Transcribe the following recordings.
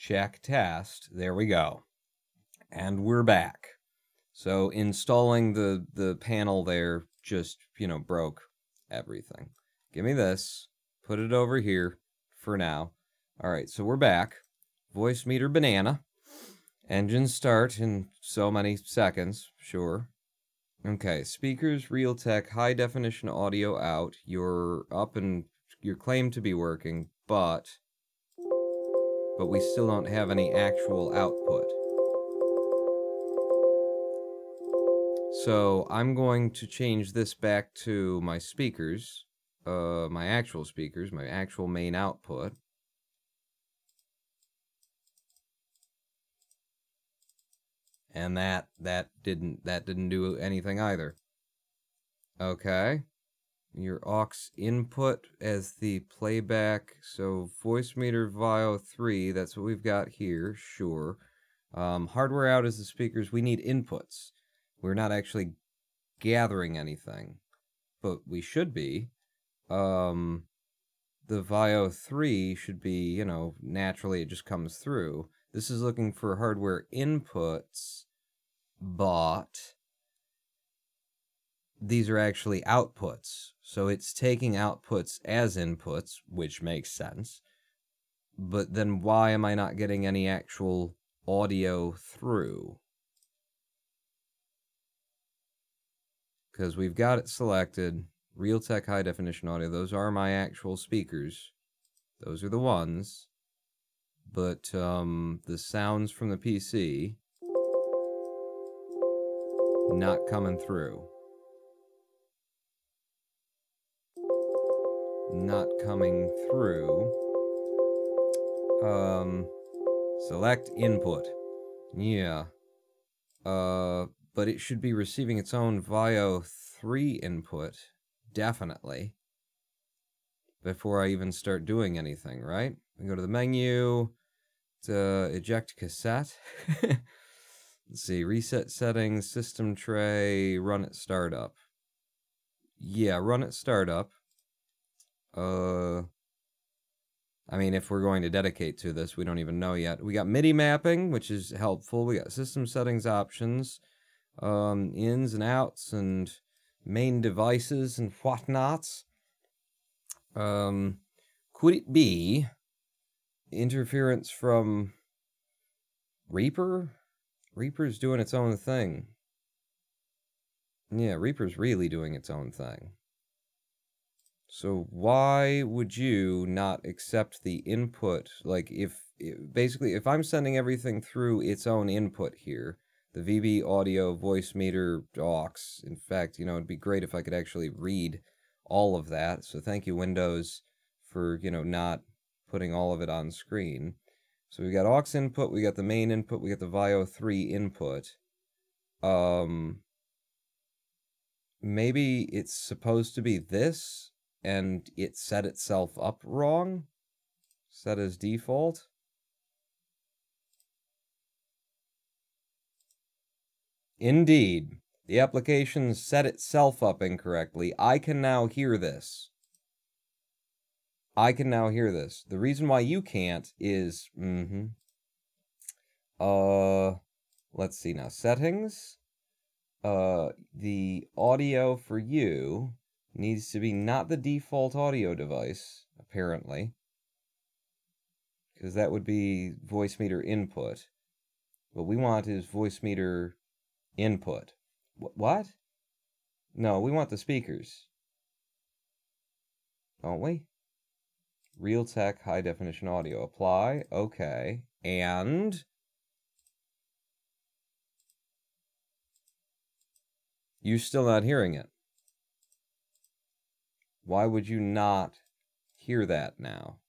Check test. There we go. And we're back. So installing the panel there just, broke everything. Give me this. Put it over here for now. All right, so we're back. Voicemeeter banana. Engine start in so many seconds, sure. Okay, speakers, Realtek, high definition audio out. You're up and you're claimed to be working, but we still don't have any actual output. So I'm going to change this back to my speakers, my actual speakers, my actual main output. And that didn't do anything either. Okay. Your aux input as the playback, so Voicemeeter VAIO 3, that's what we've got here, sure. Hardware out is the speakers. We need inputs. We're not actually gathering anything, but we should be. The VAIO 3 should be, naturally it just comes through. This is looking for hardware inputs, but these are actually outputs. So it's taking outputs as inputs, which makes sense. But then why am I not getting any actual audio through? Because we've got it selected. Realtek high definition audio. Those are my actual speakers. Those are the ones. But the sounds from the PC not coming through. Not coming through. Select input. Yeah. But it should be receiving its own VAIO 3 input, definitely, before I even start doing anything, right? We go to the menu, to eject cassette. Let's see, reset settings, system tray, run at startup. Yeah, run at startup. I mean, if we're going to dedicate to this, we don't even know yet. We got MIDI mapping, which is helpful. We got system settings options, ins and outs, and main devices and whatnots. Could it be interference from Reaper? Reaper's doing its own thing. Yeah, Reaper's really doing its own thing. So why would you not accept the input? Like, basically, if I'm sending everything through its own input here, the VB audio, Voicemeeter, aux, in fact, it'd be great if I could actually read all of that. So thank you, Windows, for, not putting all of it on screen. So we got aux input, we got the main input, we got the VAIO 3 input. Maybe it's supposed to be this, and it set itself up wrong? Set as default? Indeed. The application set itself up incorrectly. I can now hear this. I can now hear this. The reason why you can't is... let's see now. Settings. The audio for you needs to be not the default audio device, apparently. Because that would be Voicemeeter input. What we want is Voicemeter input. What? No, we want the speakers. Don't we? Realtek high definition audio. Apply. Okay. And you're still not hearing it. Why would you not hear that now?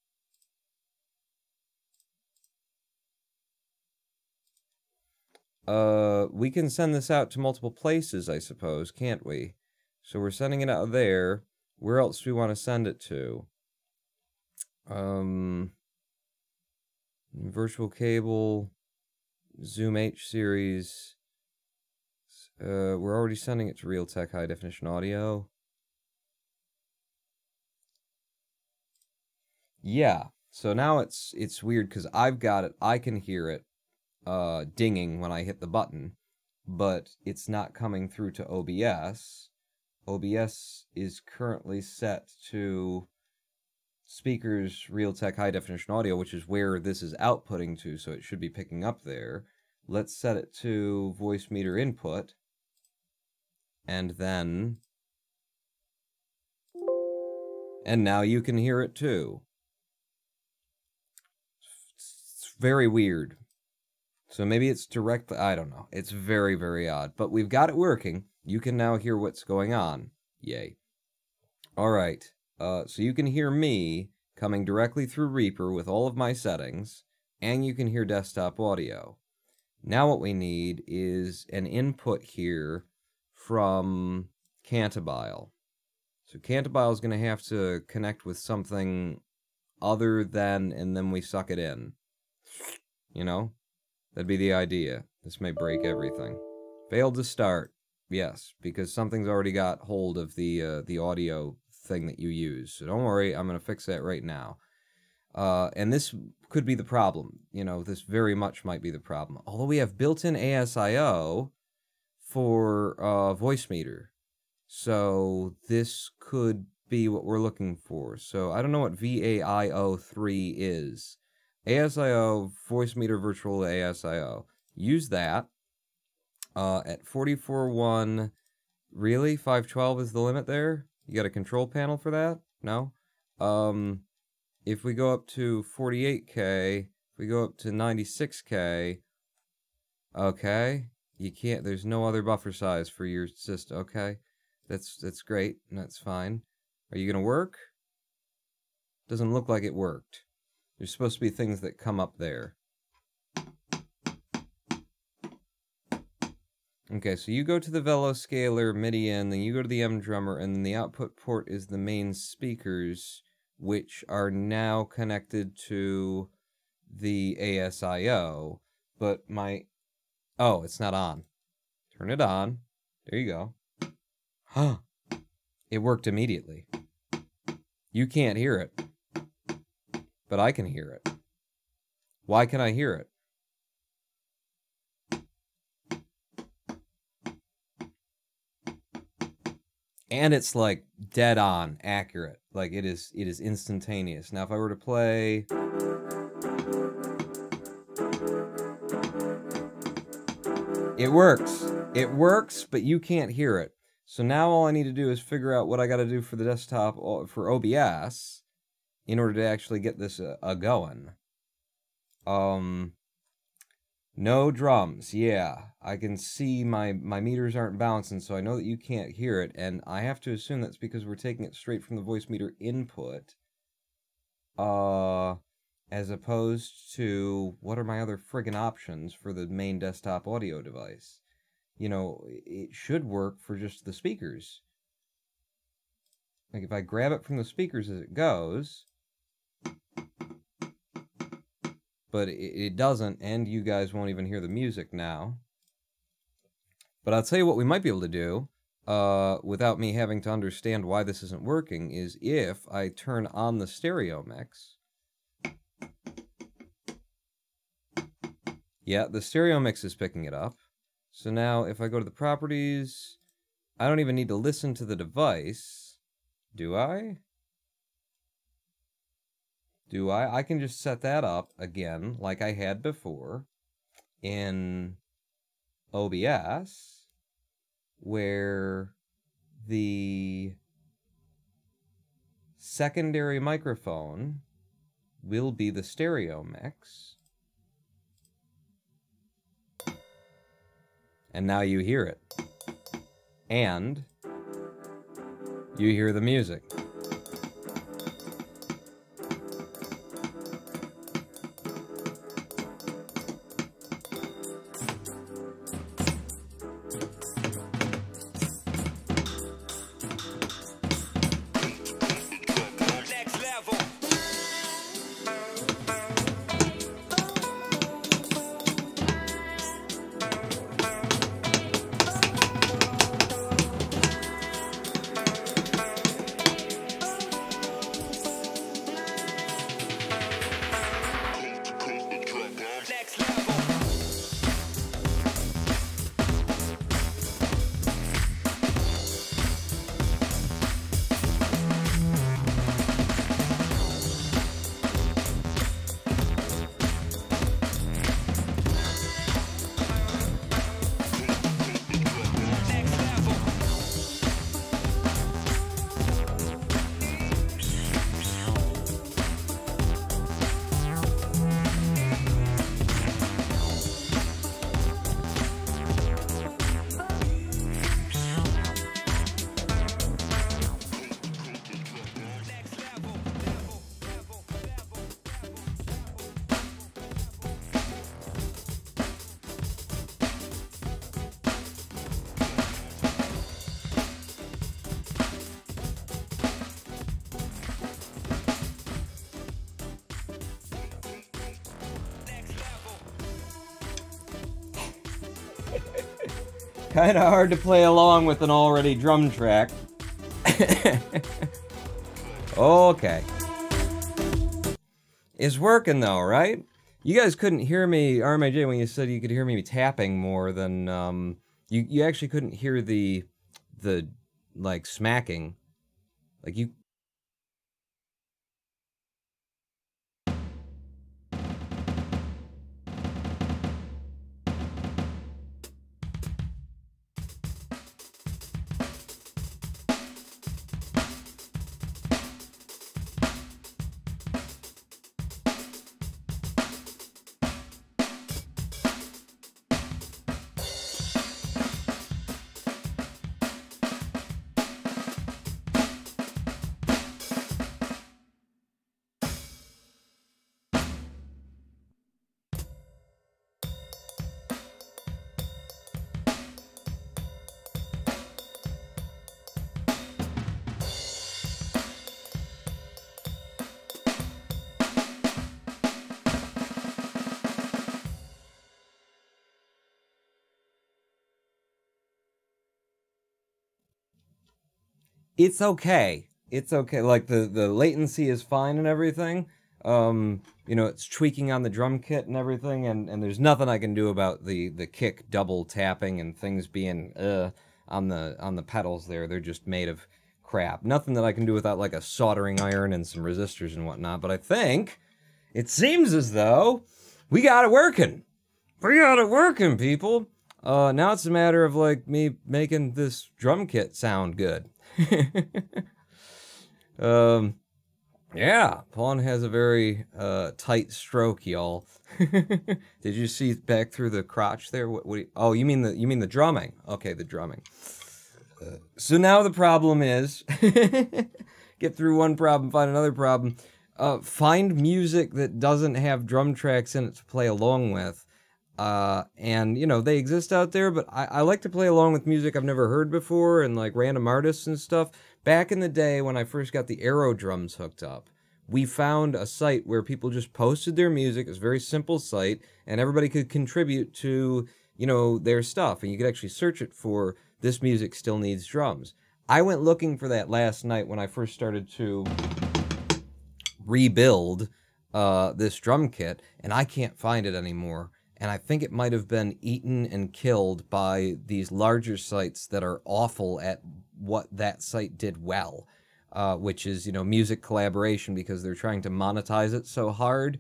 We can send this out to multiple places, I suppose, can't we? So we're sending it out there. Where else do we want to send it to? Virtual cable, Zoom H series. We're already sending it to Realtek high definition audio. Yeah. So now it's weird because I've got it. I can hear it dinging when I hit the button, but it's not coming through to OBS. OBS is currently set to speakers Realtek high definition audio, which is where this is outputting to, so it should be picking up there. Let's set it to Voicemeeter input, and then, and now you can hear it too. It's very weird. So maybe it's directly, I don't know. It's very, very odd, but we've got it working. You can now hear what's going on. Yay. All right. So you can hear me coming directly through Reaper with all of my settings, and you can hear desktop audio. Now what we need is an input here from Cantabile. So Cantabile is going to have to connect with something other than, and then we suck it in. You know? That'd be the idea. This may break everything. Failed to start. Yes, because something's already got hold of the audio thing that you use. So don't worry, I'm going to fix that right now. And this could be the problem. You know, this very much might be the problem. Although we have built-in ASIO for Voicemeeter. So this could be what we're looking for. So I don't know what VAIO3 is. ASIO, Voicemeeter Virtual ASIO. Use that. At 44.1, really? 512 is the limit there? You got a control panel for that? No? If we go up to 48K, if we go up to 96K, okay, you can't, there's no other buffer size for your system, okay, that's great, and that's fine. Are you gonna work? Doesn't look like it worked. There's supposed to be things that come up there. Okay, so you go to the Veloscaler MIDI in, then you go to the M-Drummer, and then the output port is the main speakers, which are now connected to the ASIO, but my... Oh, it's not on. Turn it on. There you go. Huh. It worked immediately. You can't hear it, but I can hear it. Why can I hear it? And it's like dead on accurate. Like it is instantaneous. Now if I were to play, it works. It works, but you can't hear it. So now all I need to do is figure out what I got to do for the desktop for OBS in order to actually get this going. No drums, yeah. I can see my meters aren't bouncing, so I know that you can't hear it, and I have to assume that's because we're taking it straight from the Voicemeeter input, as opposed to, what are my other friggin' options for the main desktop audio device? You know, it should work for just the speakers. Like, if I grab it from the speakers as it goes... But it doesn't, and you guys won't even hear the music now. But I'll tell you what we might be able to do, without me having to understand why this isn't working, is if I turn on the stereo mix. Yeah, the stereo mix is picking it up. So now if I go to the properties, I don't even need to listen to the device. Do I? Do I? I can just set that up again, like I had before, in OBS, where the secondary microphone will be the stereo mix. And now you hear it. And you hear the music. Kind of hard to play along with an already drum track. Okay. It's working though, right? You guys couldn't hear me, RMAJ, when you said you could hear me tapping more than, you actually couldn't hear the, like, smacking. Like, you... It's okay. It's okay. Like, the latency is fine and everything. You know, it's tweaking on the drum kit and everything, and there's nothing I can do about the kick double tapping and things being on the pedals there. They're just made of crap. Nothing that I can do without, like, a soldering iron and some resistors and whatnot, but I think it seems as though we got it working. We got it working, people. Now it's a matter of, like, me making this drum kit sound good. Yeah, Pawn has a very tight stroke, y'all. Did you see back through the crotch there? Oh, you mean the drumming? Okay, the drumming. So now the problem is get through one problem, find another problem. Find music that doesn't have drum tracks in it to play along with. And, you know, they exist out there, but I like to play along with music I've never heard before and, like, random artists and stuff. Back in the day when I first got the Aero drums hooked up, we found a site where people just posted their music. It was a very simple site, and everybody could contribute to, you know, their stuff, and you could actually search it for, this music still needs drums. I went looking for that last night when I first started to rebuild this drum kit, and I can't find it anymore. And I think it might have been eaten and killed by these larger sites that are awful at what that site did well, which is, you know, music collaboration, because they're trying to monetize it so hard.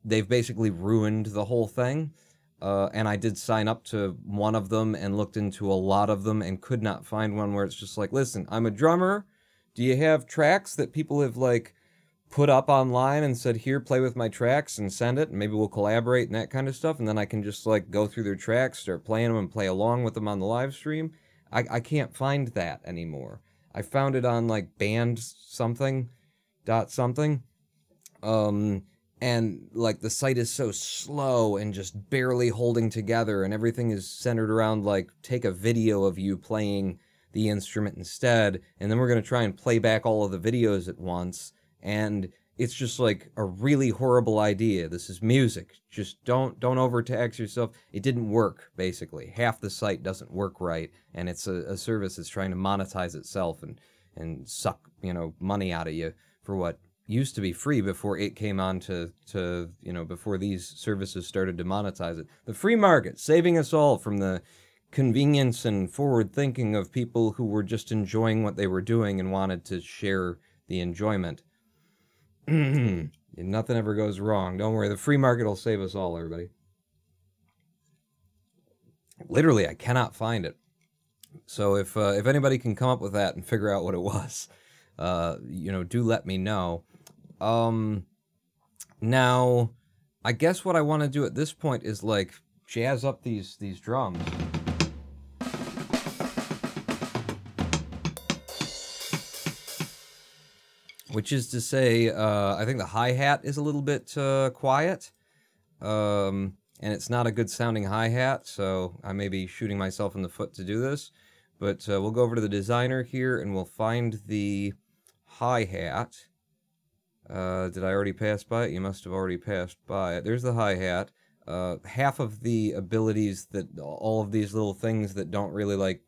They've basically ruined the whole thing. And I did sign up to one of them and looked into a lot of them and could not find one where it's just like, listen, I'm a drummer. Do you have tracks that people have, like, put up online and said, here, play with my tracks, and send it, and maybe we'll collaborate and that kind of stuff, and then I can just, like, go through their tracks, start playing them, and play along with them on the live stream? I can't find that anymore. I found it on, like, band something, and, like, the site is so slow and just barely holding together, and everything is centered around, like, take a video of you playing the instrument instead, and then we're going to try and play back all of the videos at once. And it's just, like, a really horrible idea. This is music. Just don't overtax yourself. It didn't work, basically. Half the site doesn't work right, and it's a service that's trying to monetize itself and suck, you know, money out of you for what used to be free before it came on to you know, before these services started to monetize it. The free market, saving us all from the convenience and forward thinking of people who were just enjoying what they were doing and wanted to share the enjoyment. Nothing ever goes wrong. Don't worry, the free market will save us all, everybody. Literally, I cannot find it. So if anybody can come up with that and figure out what it was, you know, do let me know. Now, I guess what I want to do at this point is, like, jazz up these drums. Which is to say, I think the hi-hat is a little bit quiet, and it's not a good sounding hi-hat, so I may be shooting myself in the foot to do this. But we'll go over to the designer here, and we'll find the hi-hat. Did I already pass by it? You must have already passed by it. There's the hi-hat. half of the abilities that all of these little things that don't really like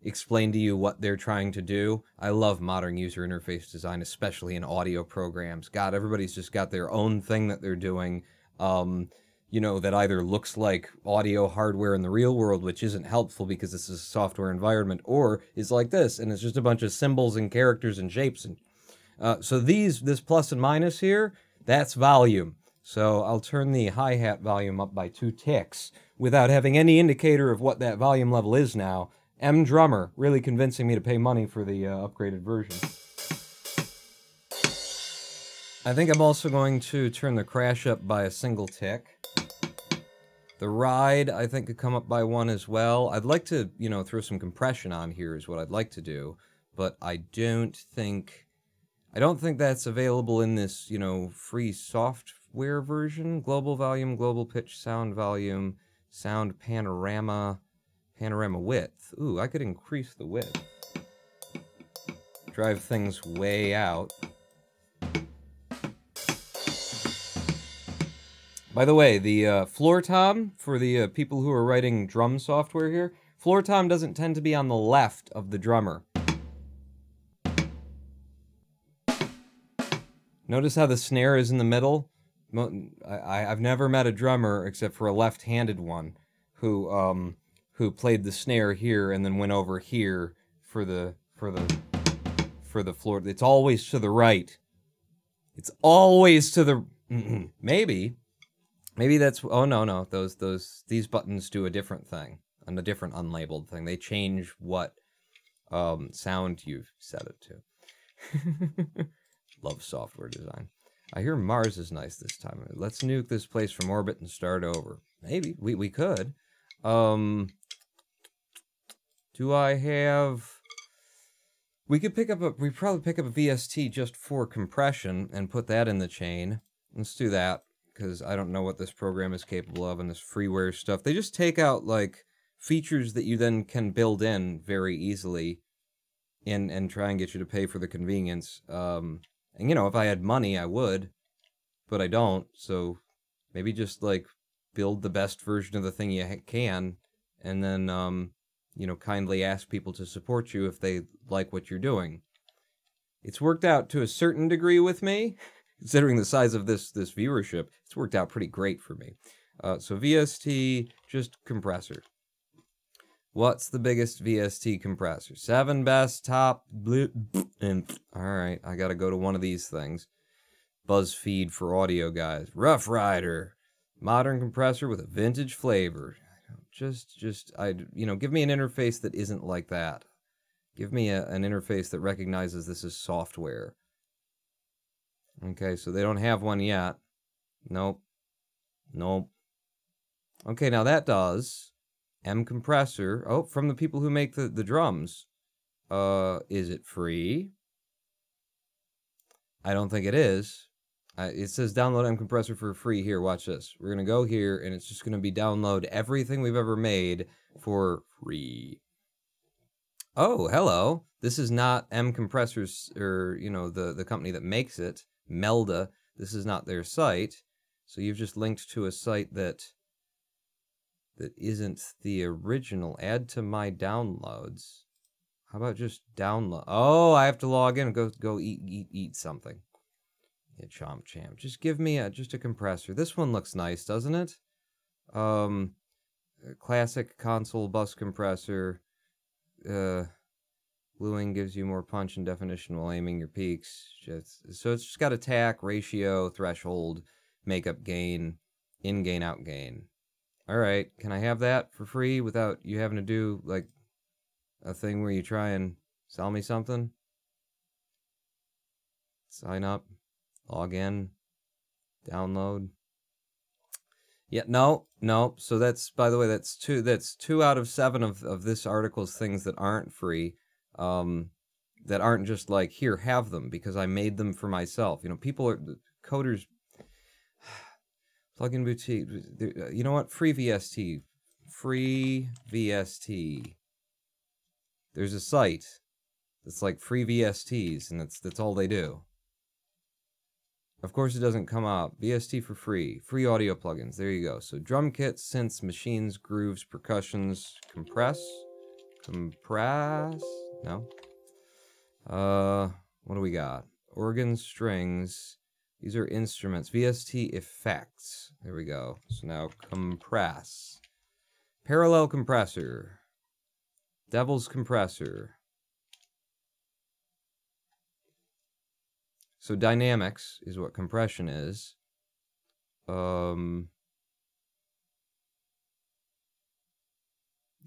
explain to you what they're trying to do. I love modern user interface design, especially in audio programs. God, everybody's just got their own thing that they're doing, you know, that either looks like audio hardware in the real world, which isn't helpful because this is a software environment, or is like this, and it's just a bunch of symbols and characters and shapes. And so this plus and minus here, that's volume. So I'll turn the hi-hat volume up by 2 ticks without having any indicator of what that volume level is now. M Drummer, really convincing me to pay money for the upgraded version. I think I'm also going to turn the crash up by a single tick. The ride, I think, could come up by 1 as well. I'd like to, you know, throw some compression on here is what I'd like to do, but I don't think that's available in this, you know, free software version. Global volume, global pitch, sound volume, sound panorama, panorama width. Ooh, I could increase the width. Drive things way out. By the way, the floor tom, for the people who are writing drum software here, floor tom doesn't tend to be on the left of the drummer. Notice how the snare is in the middle? I've never met a drummer, except for a left-handed one, who played the snare here and then went over here for the floor. It's always to the right. It's always to the... Maybe that's... Oh, no. These buttons do a different thing. And a different unlabeled thing. They change what sound you've set it to. Love software design. I hear Mars is nice this time. Let's nuke this place from orbit and start over. Maybe. We could. Do I have... We could pick up a... We'd probably pick up a VST just for compression and put that in the chain. Let's do that, because I don't know what this program is capable of and this freeware stuff. They just take out, like, features that you then can build in very easily and try and get you to pay for the convenience. And, you know, if I had money, I would, but I don't, so maybe just, like, build the best version of the thing you can, and then, you know, kindly ask people to support you if they like what you're doing. It's worked out to a certain degree with me. Considering the size of this viewership, it's worked out pretty great for me. So VST, just compressor. What's the biggest VST compressor? 7 best, top, blue, and... Alright, I gotta go to one of these things. BuzzFeed for audio guys. Rough Rider. Modern compressor with a vintage flavor. You know, give me an interface that isn't like that. Give me an interface that recognizes this is software. Okay, so they don't have one yet. Nope. Okay, now that does. M compressor. Oh, from the people who make the drums. Is it free? I don't think it is. It says download M compressor for free. Here, watch this. We're going to go here, and it's just going to be download everything we've ever made for free. Oh, hello. This is not M compressors, or, you know, the company that makes it. Melda. This is not their site, so you've just linked to a site that isn't the original. Add to my downloads. How about just download? Oh, I have to log in and go eat something. Yeah, chomp champ. Just give me just a compressor. This one looks nice, doesn't it? Classic console bus compressor. Bluing gives you more punch and definition while aiming your peaks. So it's just got attack, ratio, threshold, makeup gain, in-gain, out-gain. Alright, can I have that for free without you having to do, like, a thing where you try and sell me something? Sign up, log in, download. Yeah, no. So that's, by the way, that's 2 out of 7 of this article's things that aren't free. That aren't just like, here, have them, because I made them for myself. You know, coders, Plugin Boutique, you know what, free VST. There's a site that's like free VSTs, and that's all they do. Of course it doesn't come up. VST for free. Free audio plugins. There you go. So drum kits, synths, machines, grooves, percussions, compress. No. What do we got? Organs, strings. These are instruments. VST effects. There we go. So now compress. Parallel compressor. Devil's compressor. So dynamics is what compression is.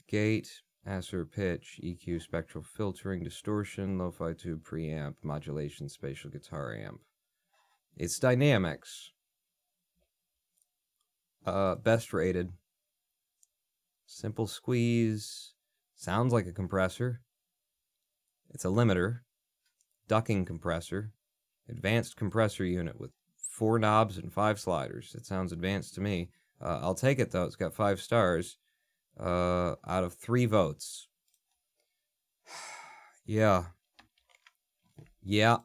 Gate, Acer pitch, EQ, spectral filtering, distortion, lo-fi tube preamp, modulation, spatial guitar amp. It's dynamics. Best rated. Simple squeeze. Sounds like a compressor. It's a limiter. Ducking compressor. Advanced compressor unit with 4 knobs and 5 sliders. It sounds advanced to me. I'll take it though. It's got 5 stars out of 3 votes. Yeah. Yeah.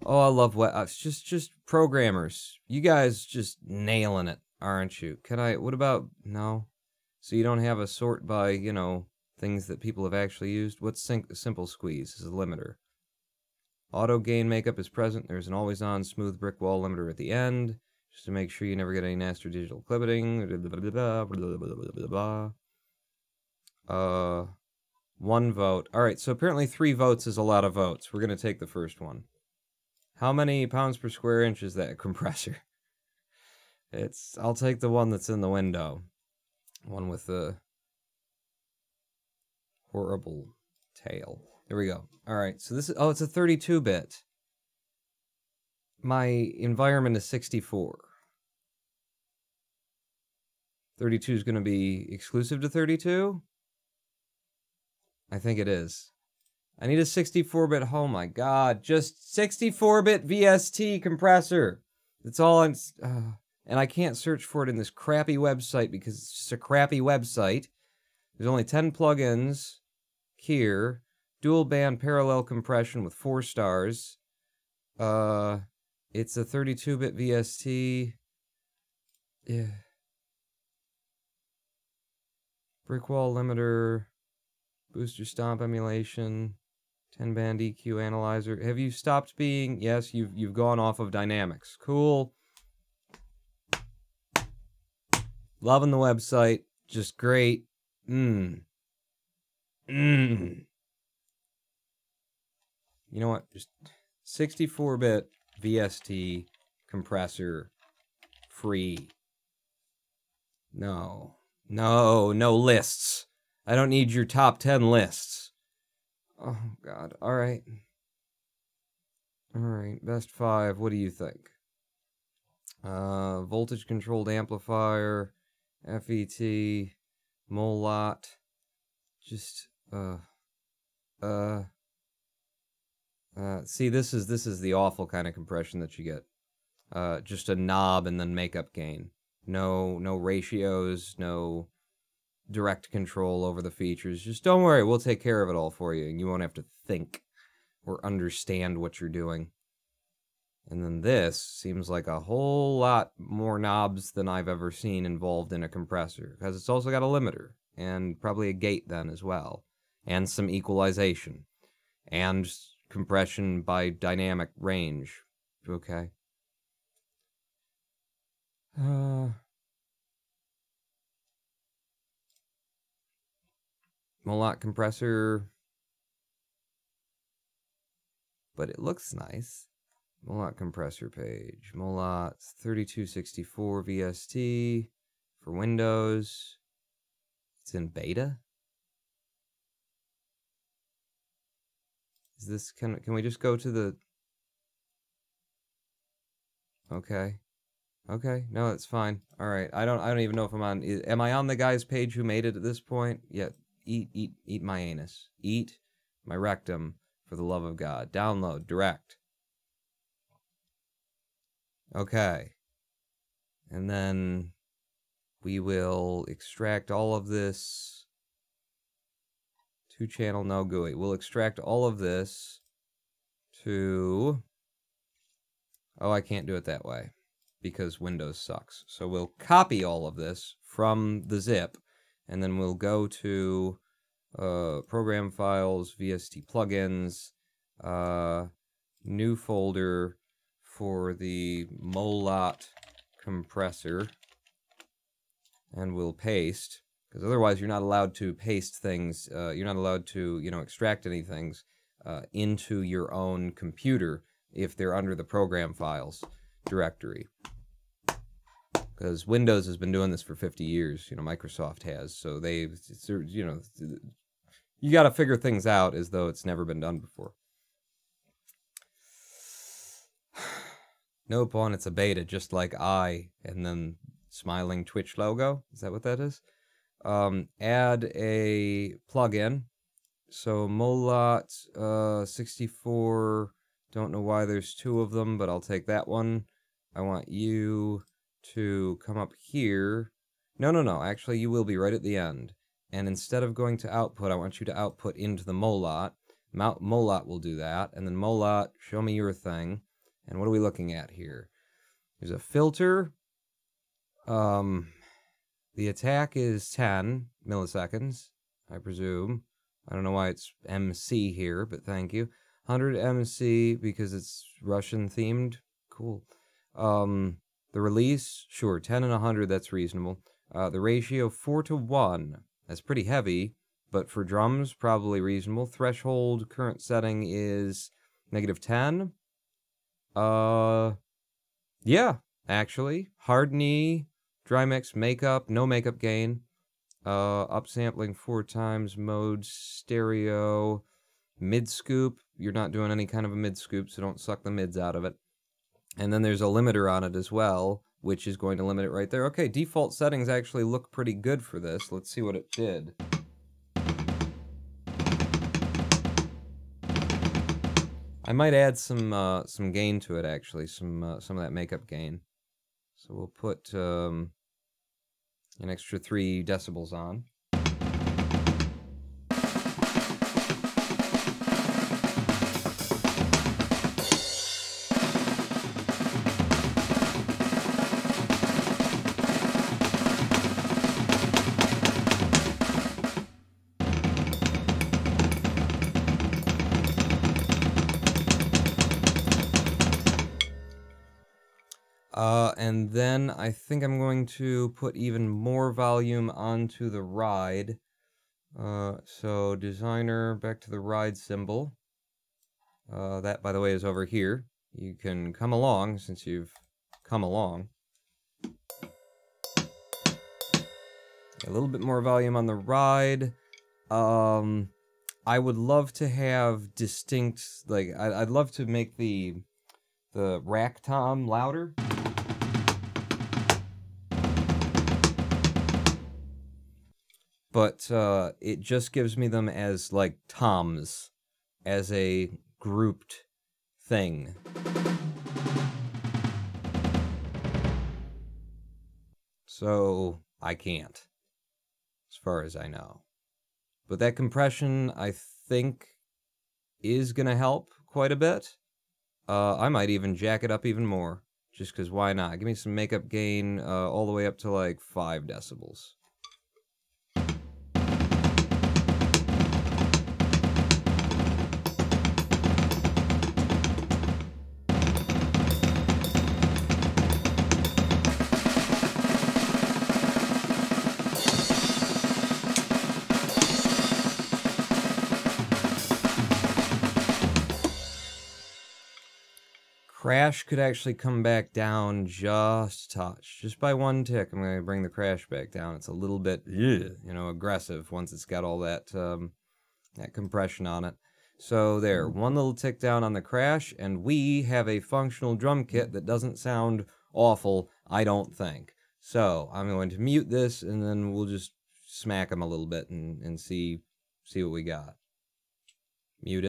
Oh, I love just programmers. You guys just nailing it, aren't you? What about, no? So you don't have a sort by, you know, things that people have actually used? What's simple squeeze? This is a limiter. Auto gain makeup is present. There's an always-on smooth brick wall limiter at the end, just to make sure you never get any nasty digital clipping. 1 vote. All right, so apparently 3 votes is a lot of votes. We're going to take the first one. How many pounds per square inch is that compressor? I'll take the one that's in the window. One with the horrible tail. There we go. All right, so this is, oh, it's a 32-bit. My environment is 64. 32 is going to be exclusive to 32? I think it is. I need a 64-bit, oh my god, just 64-bit VST compressor. That's all I'm, and I can't search for it in this crappy website because it's just a crappy website. There's only 10 plugins here. Dual band parallel compression with 4 stars. It's a 32-bit VST. Yeah. Brick wall limiter. Booster stomp emulation. 10-band EQ analyzer. Have you stopped being? Yes, you've gone off of dynamics. Cool. Loving the website. Just great. You know what? Just 64-bit VST compressor free. No lists. I don't need your top 10 lists. Oh, God. All right. All right. Best 5. What do you think? Voltage controlled amplifier, FET, Molot. Just, see, this is the awful kind of compression that you get. Just a knob and then makeup gain. No ratios, no direct control over the features. Just don't worry, we'll take care of it all for you, and you won't have to think or understand what you're doing. And then this seems like a whole lot more knobs than I've ever seen involved in a compressor, because it's also got a limiter, and probably a gate then as well, and some equalization, and compression by dynamic range. Okay. Molot compressor. But it looks nice. Molot compressor page. Molot 3264 VST for Windows. It's in beta. Is this, can we just go to the... Okay. Okay, no, it's fine. All right, I don't even know if I'm on. Am I on the guy's page who made it at this point? Yeah, eat my anus. Eat my rectum for the love of God. Download direct. Okay. And then we will extract all of this. 2-channel no GUI. We'll extract all of this to Oh, I can't do it that way because Windows sucks. So we'll copy all of this from the zip, and then we'll go to program files, VST plugins, new folder for the Molot compressor, and we'll paste, because otherwise you're not allowed to paste things, you're not allowed to, extract any things into your own computer if they're under the program files directory. Because Windows has been doing this for 50 years, Microsoft has, so you got to figure things out as though it's never been done before. Nope, on it's a beta, just like I, and then smiling Twitch logo. Is that what that is? Add a plugin. So Molot 64, don't know why there's two of them, but I'll take that one. I want you to come up here. No, actually you will be right at the end. And instead of going to output, I want you to output into the Molot. Molot will do that, and then Molot, show me your thing. And what are we looking at here? There's a filter. The attack is 10 milliseconds, I presume. I don't know why it's MC here, but thank you. 100 MC because it's Russian themed. Cool. The release, sure, 10 and 100, that's reasonable. The ratio 4:1. That's pretty heavy, but for drums, probably reasonable. Threshold current setting is -10. Yeah, actually. Hard knee, dry mix, makeup, no makeup gain. Upsampling 4 times, mode, stereo, mid scoop. You're not doing any kind of a mid scoop, so don't suck the mids out of it. And then there's a limiter on it as well, which is going to limit it right there. Okay, default settings actually look pretty good for this. Let's see what it did. I might add some gain to it, actually, some of that makeup gain. So we'll put an extra 3 decibels on. And then I think I'm going to put even more volume onto the ride. So designer, back to the ride symbol. That, by the way, is over here. You can come along since you've come along. A little bit more volume on the ride. I would love to have distinct, like, I'd love to make the rack tom louder. But it just gives me them as, like, toms, as a grouped thing. So I can't, as far as I know. But that compression, I think, is going to help quite a bit. I might even jack it up even more, just because why not? Give me some makeup gain all the way up to, like, 5 decibels. Crash could actually come back down just a touch. Just by 1 tick, I'm going to bring the crash back down. It's a little bit, aggressive once it's got all that, that compression on it. So there, 1 little tick down on the crash, and we have a functional drum kit that doesn't sound awful, I don't think. So I'm going to mute this, and then we'll just smack them a little bit and see what we got. Mute it.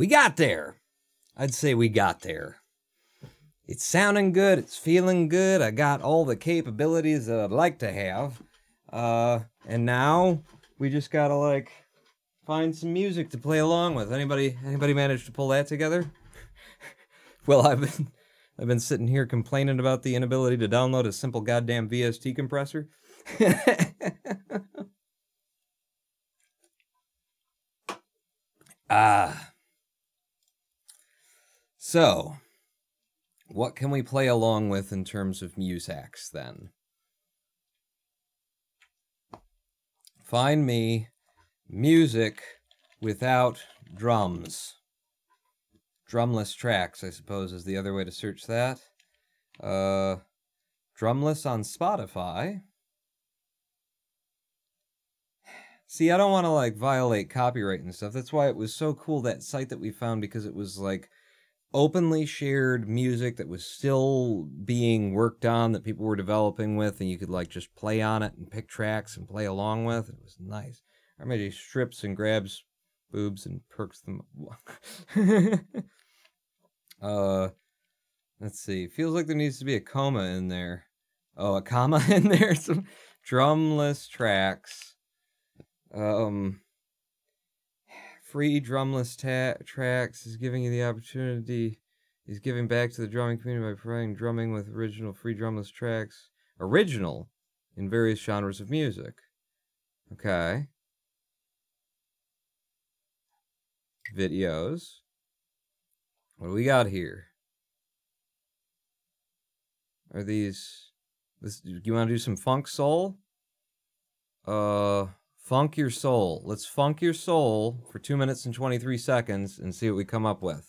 we got there. I'd say we got there. It's sounding good. It's feeling good. I got all the capabilities that I'd like to have. And now we just gotta, like, find some music to play along with. Anybody manage to pull that together? Well, I've been sitting here complaining about the inability to download a simple goddamn VST compressor. So, what can we play along with in terms of musax, then? Find me music without drums. Drumless tracks, I suppose, is the other way to search that. Drumless on Spotify. See, I don't want to, like, violate copyright and stuff. That's why it was so cool, that site that we found, because it was, like, openly shared music that was still being worked on, that people were developing with, and you could, like, just play on it and pick tracks and play along with. It was nice. Everybody strips and grabs boobs and perks them. Let's see. Feels like there needs to be a comma in there. Oh, a comma in there? Some drumless tracks. Free drumless tracks is giving you the opportunity. He's giving back to the drumming community by providing drumming with original free drumless tracks. Original in various genres of music. Okay. Videos. What do we got here? Are these... you want to do some funk soul? Funk your soul. Let's funk your soul for 2 minutes and 23 seconds and see what we come up with.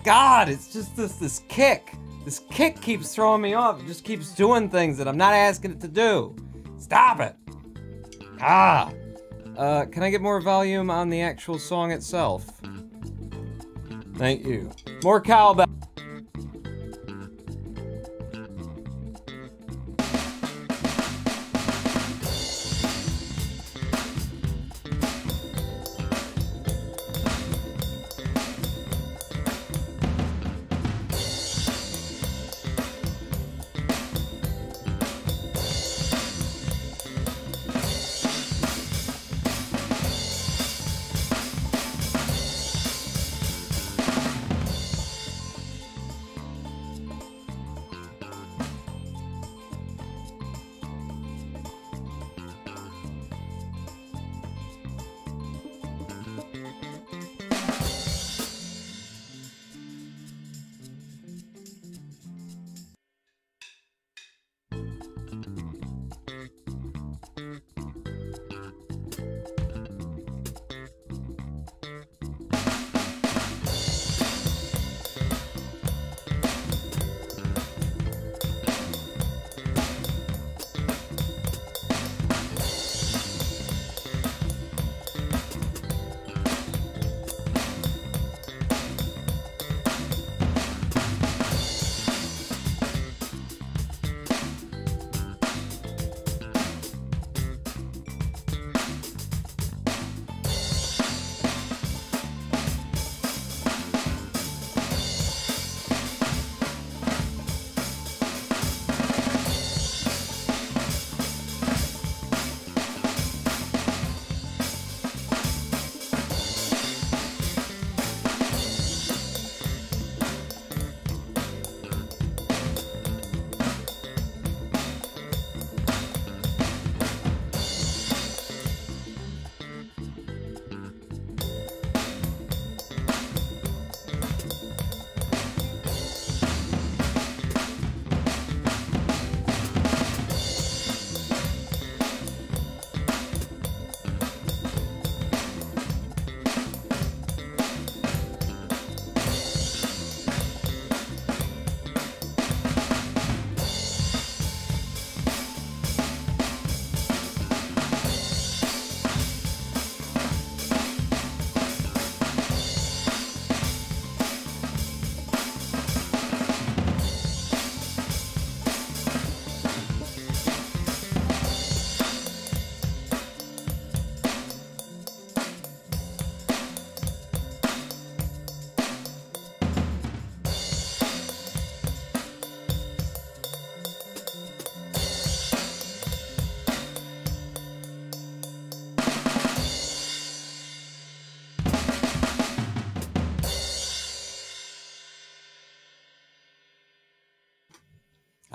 God, it's just this kick. This kick keeps throwing me off. It just keeps doing things that I'm not asking it to do. Stop it. Can I get more volume on the actual song itself? Thank you. More cowbell.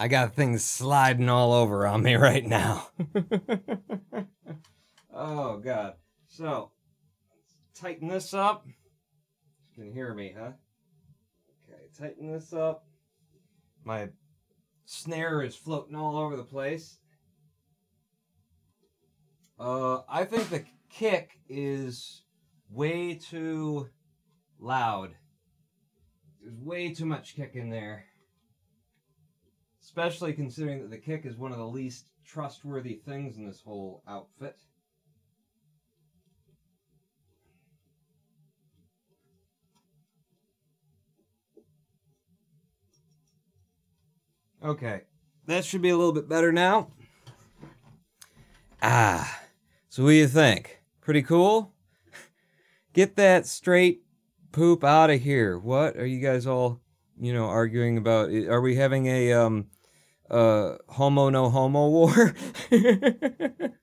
I got things sliding all over on me right now. Oh, God. So, tighten this up. You can hear me, huh? Okay, tighten this up. My snare is floating all over the place. I think the kick is way too loud. There's way too much kick in there. Especially considering that the kick is one of the least trustworthy things in this whole outfit. Okay, that should be a little bit better now. So what do you think? Pretty cool? Get that straight poop out of here. What are you guys all, arguing about? Are we having a homo no homo war? It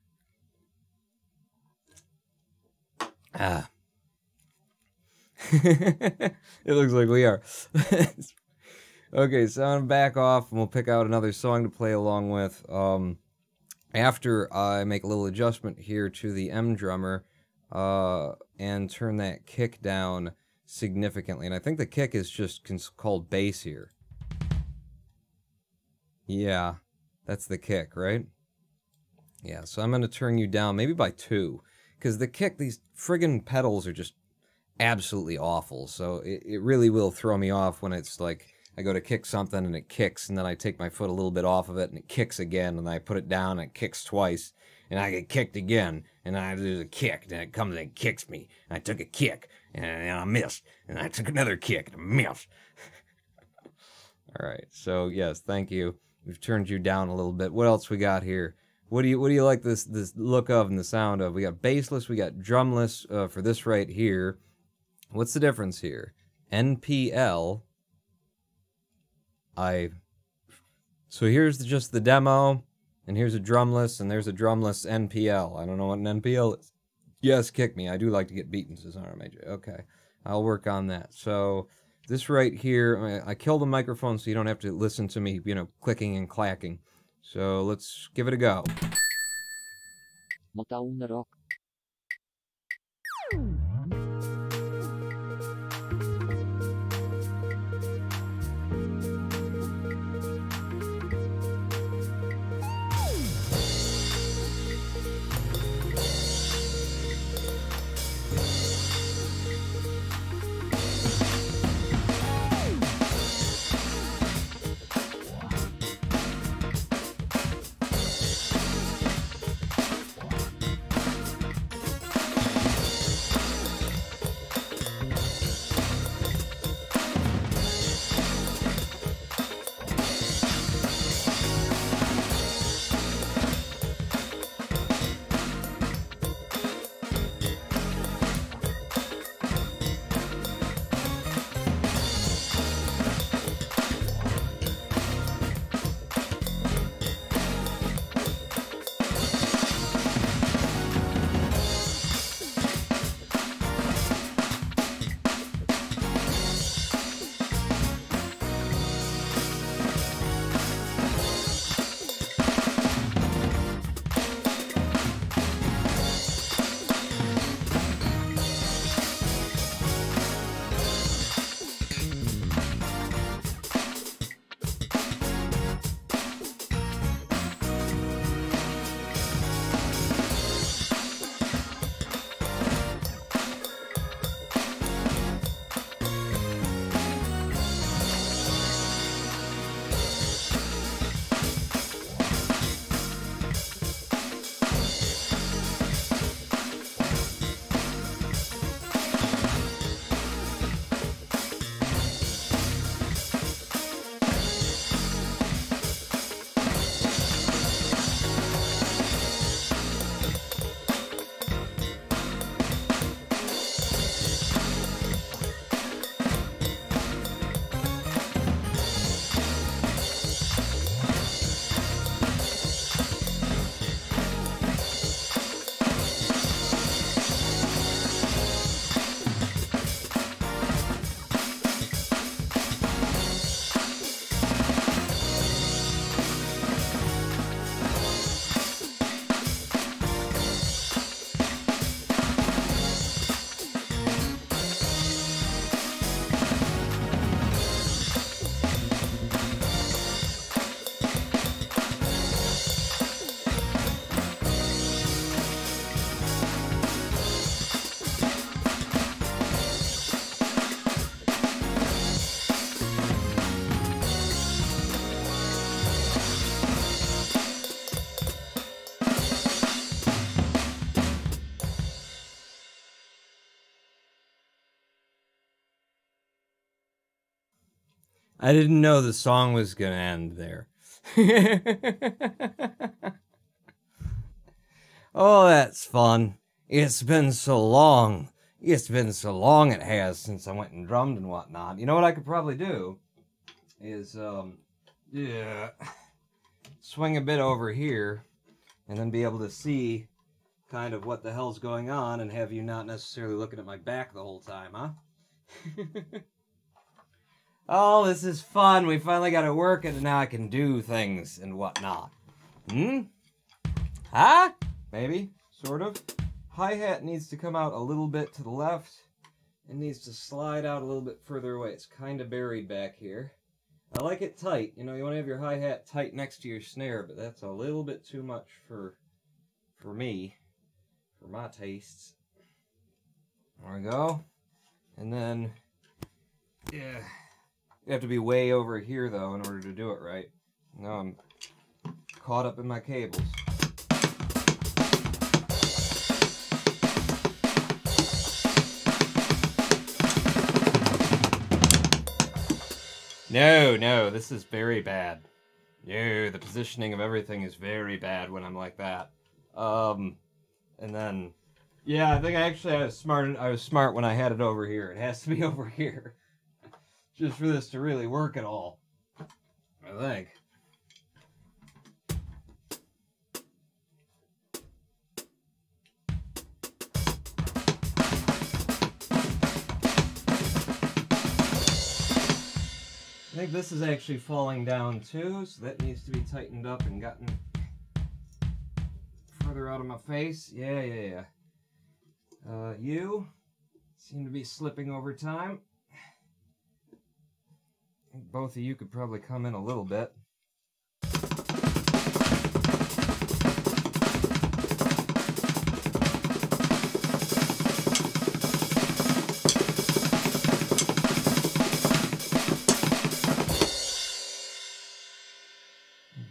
looks like we are. Okay, so I'm back off, and we'll pick out another song to play along with. After I make a little adjustment here to the M drummer, and turn that kick down significantly. And I think the kick is just called bass here. Yeah, that's the kick, right? Yeah, so I'm going to turn you down maybe by 2. Because the kick, these friggin' pedals are just absolutely awful. So it really will throw me off when it's like I go to kick something and it kicks, and then I take my foot a little bit off of it and it kicks again, and I put it down and it kicks twice, and I get kicked again, and I do a kick, and it comes and it kicks me, and I took a kick, and I missed, and I took another kick, and I missed. Alright, so yes, thank you. We've turned you down a little bit. What else we got here? What do you like this look of and the sound of? We got bassless, we got drumless for this right here. What's the difference here? NPL. So here's just the demo, and here's a drumless, and there's a drumless NPL. I don't know what an NPL is. Yes, kick me. I do like to get beaten, says RMAJ. Okay, I'll work on that. So this right here, I killed the microphone so you don't have to listen to me, clicking and clacking. So let's give it a go. Motown rock. I didn't know the song was gonna end there. Oh, that's fun. It's been so long. It's been so long it has since I went and drummed and whatnot. You know what I could probably do is, yeah, swing a bit over here and then be able to see kind of what the hell's going on and have you not necessarily looking at my back the whole time, huh? Oh, this is fun. We finally got it working and now I can do things and whatnot. Huh? Maybe, sort of. Hi-hat needs to come out a little bit to the left. It needs to slide out a little bit further away. It's kind of buried back here. I like it tight. You know, you want to have your hi-hat tight next to your snare, but that's a little bit too much for me, for my tastes. There we go. And then, yeah, you have to be way over here, though, in order to do it right. Now I'm caught up in my cables. No, this is very bad. No, the positioning of everything is very bad when I'm like that. And then, yeah, I think I was smart when I had it over here. It has to be over here. Just for this to really work at all. I think. I think this is actually falling down too, so that needs to be tightened up and gotten further out of my face. Yeah. You seem to be slipping over time. I think both of you could probably come in a little bit.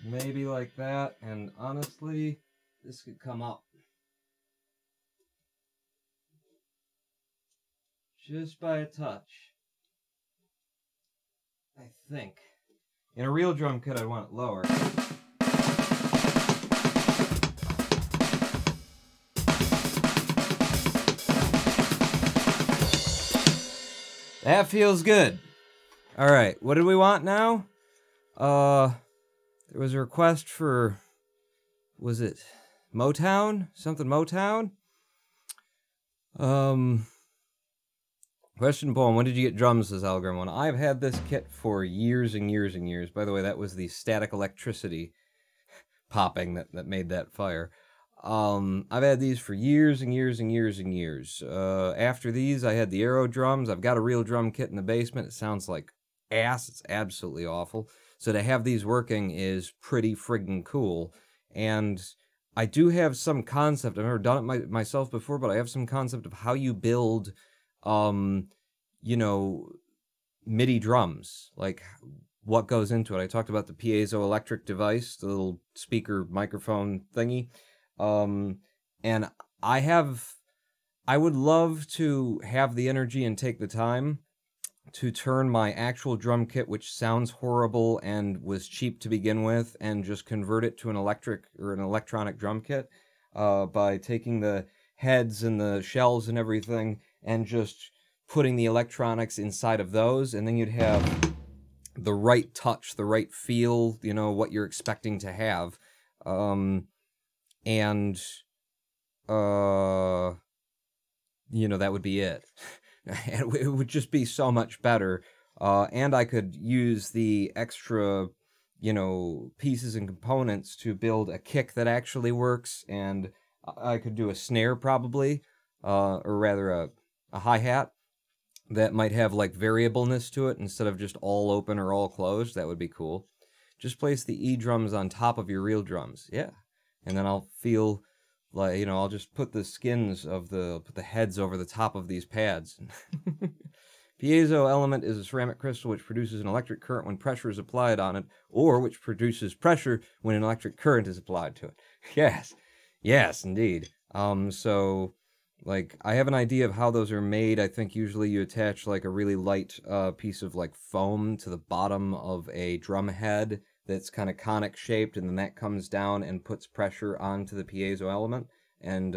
Maybe like that, and honestly, this could come up. Just by a touch. I think. In a real drum kit, I want it lower. That feels good. Alright, what do we want now? There was a request for, was it Motown? Something Motown? Question poem, when did you get drums, says Algrim One? I've had this kit for years and years and years. By the way, that was the static electricity popping that made that fire. I've had these for years and years and years and years. After these, I had the Aero drums. I've got a real drum kit in the basement. It sounds like ass. It's absolutely awful. So to have these working is pretty friggin' cool. And I do have some concept. I've never done it myself before, but I have some concept of how you build, you know, MIDI drums. Like, what goes into it. I talked about the piezoelectric device, the little speaker microphone thingy. And I would love to have the energy and take the time to turn my actual drum kit, which sounds horrible and was cheap to begin with, and just convert it to an electric or an electronic drum kit by taking the heads and the shells and everything and just putting the electronics inside of those, and then you'd have the right touch, the right feel, you know, what you're expecting to have. You know, that would be it. And it would just be so much better. And I could use the extra, you know, pieces and components to build a kick that actually works, and I could do a snare probably, or rather a hi-hat that might have like variableness to it instead of just all open or all closed. That would be cool. Just place the E drums on top of your real drums. Yeah. And then I'll feel like, you know, I'll just put the skins of put the heads over the top of these pads. Piezo element is a ceramic crystal which produces an electric current when pressure is applied on it, or which produces pressure when an electric current is applied to it. Yes, indeed. So Like, I have an idea of how those are made. I think usually you attach, like, a really light piece of, like, foam to the bottom of a drum head that's kind of conic shaped, and then that comes down and puts pressure onto the piezo element. And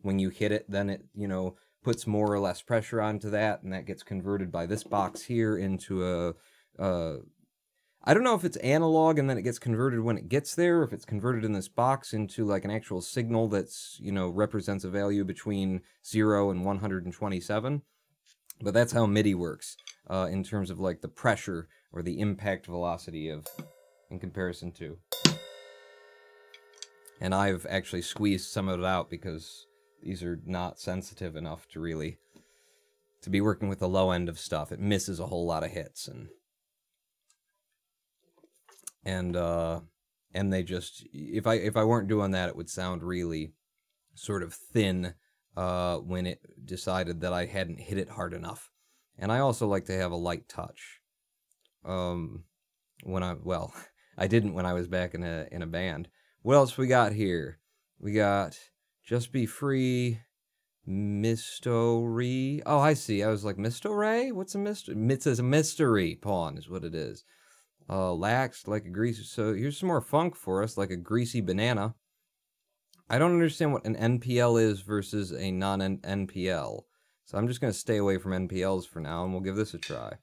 when you hit it, then it, you know, puts more or less pressure onto that, and that gets converted by this box here into a... I don't know if it's analog and then it gets converted when it gets there, or if it's converted in this box into like an actual signal that's, you know, represents a value between 0 and 127. But that's how MIDI works in terms of like the pressure or the impact velocity of in comparison to. And I've actually squeezed some of it out because these are not sensitive enough to really to be working with the low end of stuff. It misses a whole lot of hits, and they just, if I weren't doing that, it would sound really sort of thin when it decided that I hadn't hit it hard enough. And I also like to have a light touch. Well, I didn't when I was back in a band. What else we got here? We got Just Be Free, Mystery. Oh, I see. I was like, Mystery? What's a mystery? It's a mystery pawn is what it is. Laxed like a greasy. So here's some more funk for us, like a greasy banana. I don't understand what an NPL is versus a non-NPL. So I'm just going to stay away from NPLs for now, and we'll give this a try.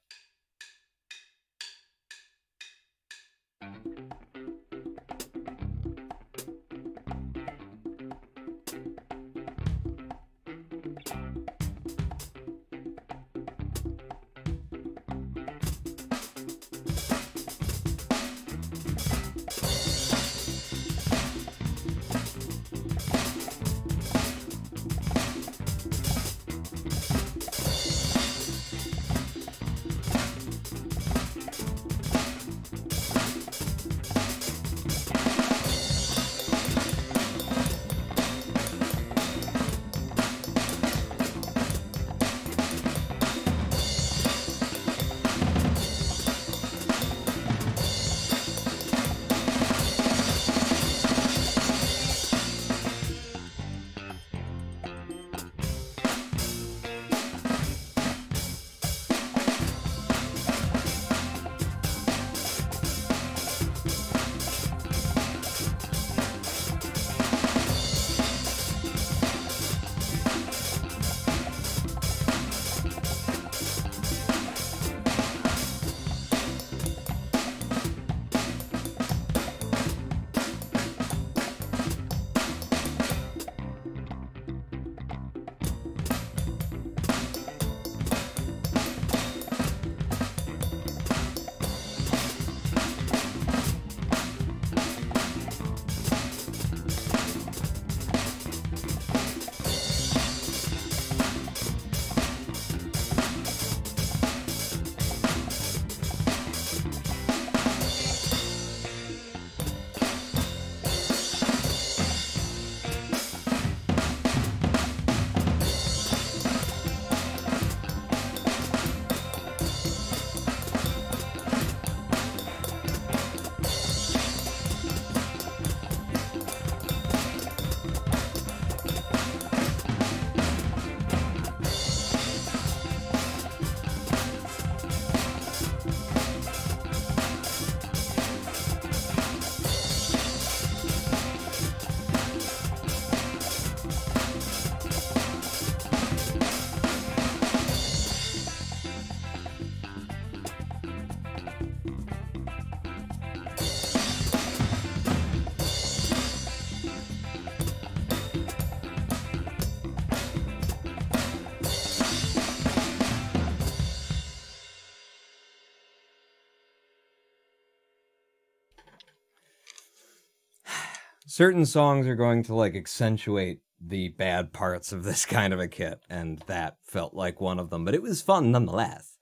Certain songs are going to, like, accentuate the bad parts of this kind of a kit, and that felt like one of them. But it was fun nonetheless.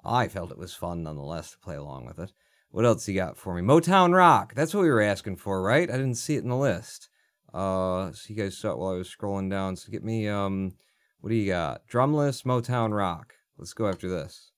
I felt it was fun nonetheless to play along with it. What else you got for me? Motown Rock. That's what we were asking for, right? I didn't see it in the list. So you guys saw it while I was scrolling down. So get me, what do you got? Drumless Motown Rock. Let's go after this.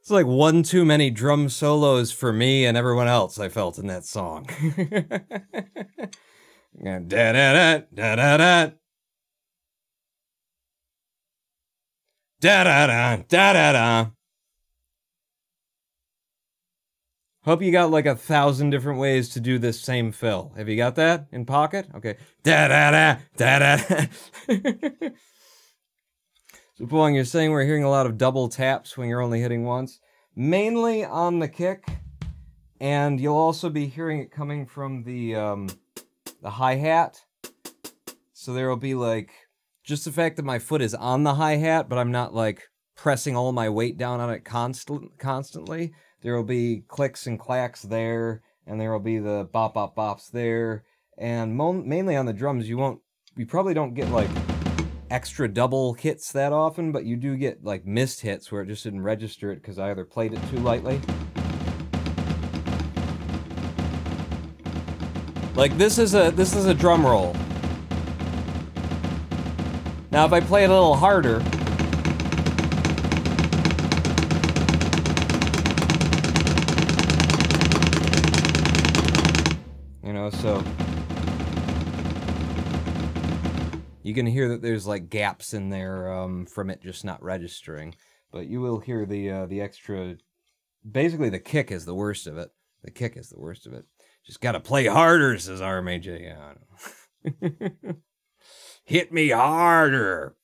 It's like one too many drum solos for me and everyone else, I felt in that song. Da-da-da, da-da-da. Da-da-da, da-da-da. Hope you got like 1,000 different ways to do this same fill. Have you got that in pocket? Okay. Da-da-da, da-da-da. So, Pulong, you're saying we're hearing a lot of double taps when you're only hitting once? Mainly on the kick, and you'll also be hearing it coming from the hi-hat. So there will be like, just the fact that my foot is on the hi-hat, but I'm not like pressing all my weight down on it constantly. There will be clicks and clacks there, and there will be the bop-bop-bops there. And mainly on the drums, you probably don't get like extra double hits that often, but you do get like missed hits where it just didn't register it because I either played it too lightly. Like this is a drum roll. Now if I play it a little harder, you know, so you can hear that there's like gaps in there from it just not registering, but you will hear the extra. Basically, the kick is the worst of it. The kick is the worst of it. Just gotta play harder, says RMAJ. Yeah, I know. Hit me harder.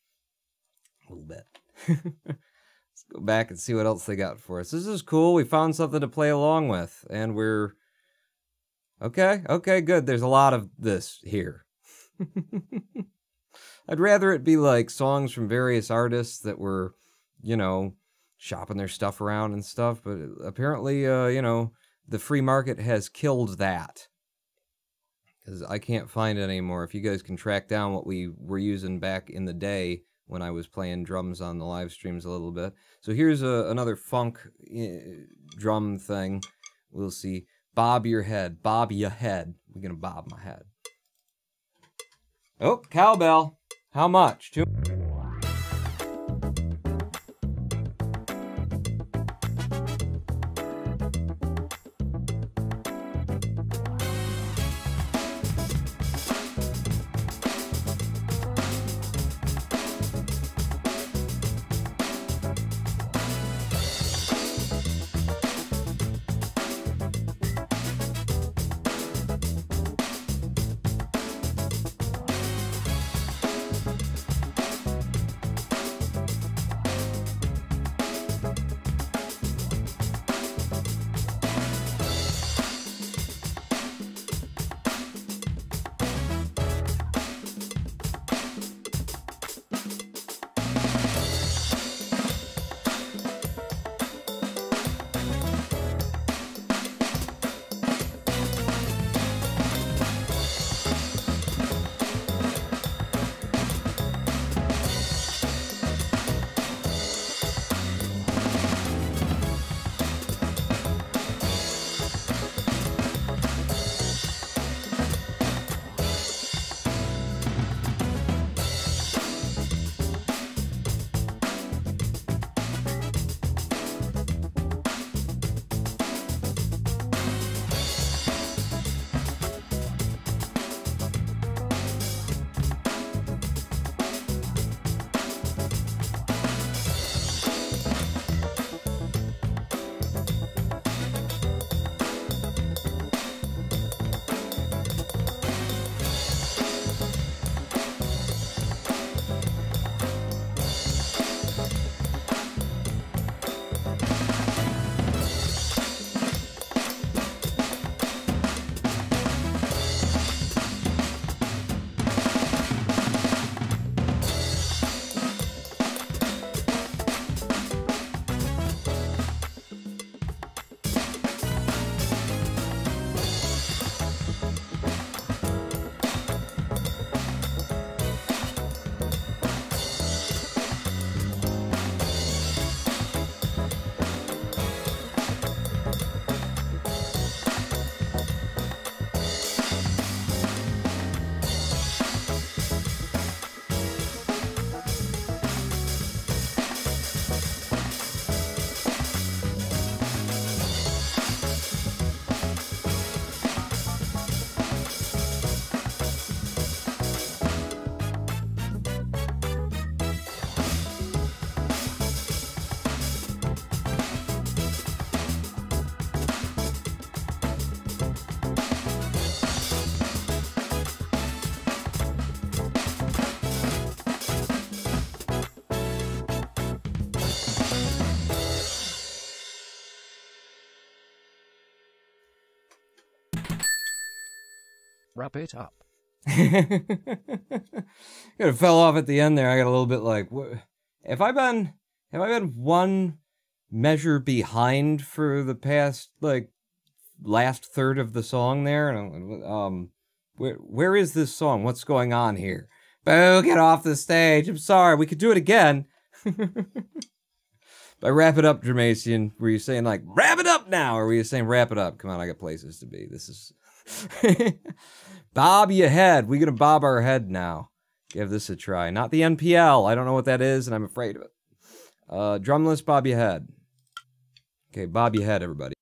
A little bit. Let's go back and see what else they got for us. This is cool. We found something to play along with, and we're okay. Okay, good. There's a lot of this here. I'd rather it be like songs from various artists that were, you know, shopping their stuff around and stuff, but apparently, you know, the free market has killed that. Because I can't find it anymore. If you guys can track down what we were using back in the day when I was playing drums on the live streams a little bit. So here's another funk drum thing. We'll see. Bob your head. Bob your head. We're going to bob my head. Oh, cowbell. How much? Two. wrap it up. Kind of fell off at the end there. I got a little bit like, what? Have I been one measure behind for the past, like, last third of the song there? Where is this song? What's going on here? Boo, get off the stage. I'm sorry. We could do it again. By wrap it up, Jermasian, were you saying, like, wrap it up now? Or were you saying wrap it up? Come on, I got places to be. This is... Bob your head. We're going to bob our head now. Give this a try. Not the NPL. I don't know what that is, and I'm afraid of it. Drumless, bob your head. Okay, bob your head, everybody.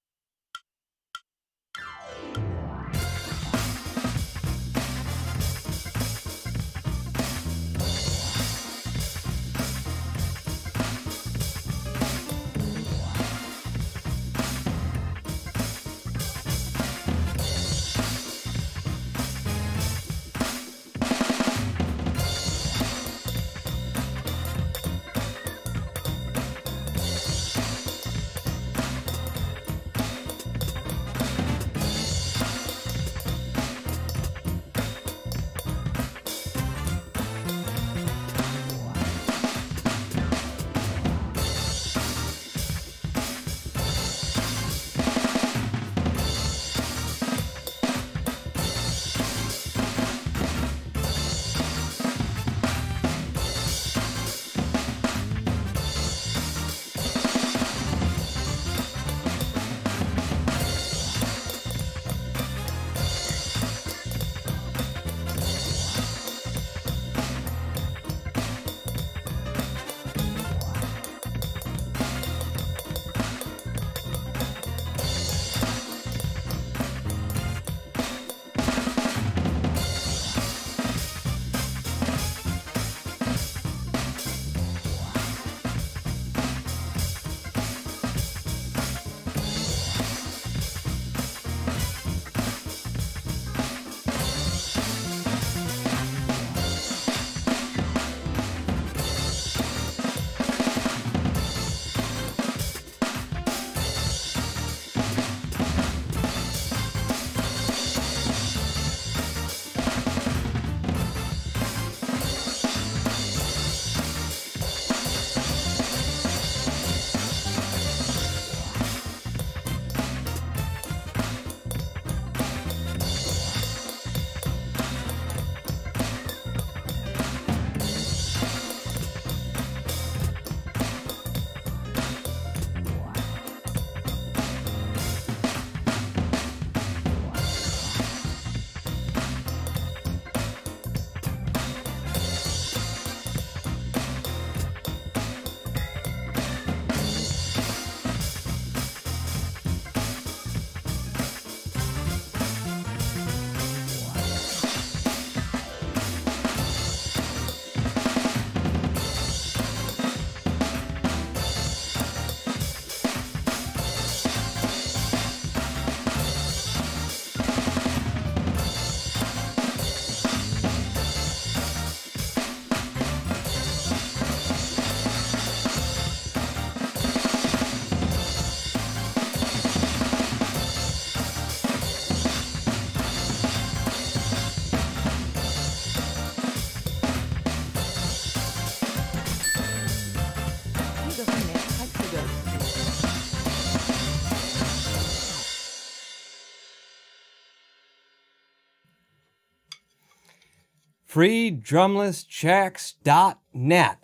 freedrumlesschecks.net,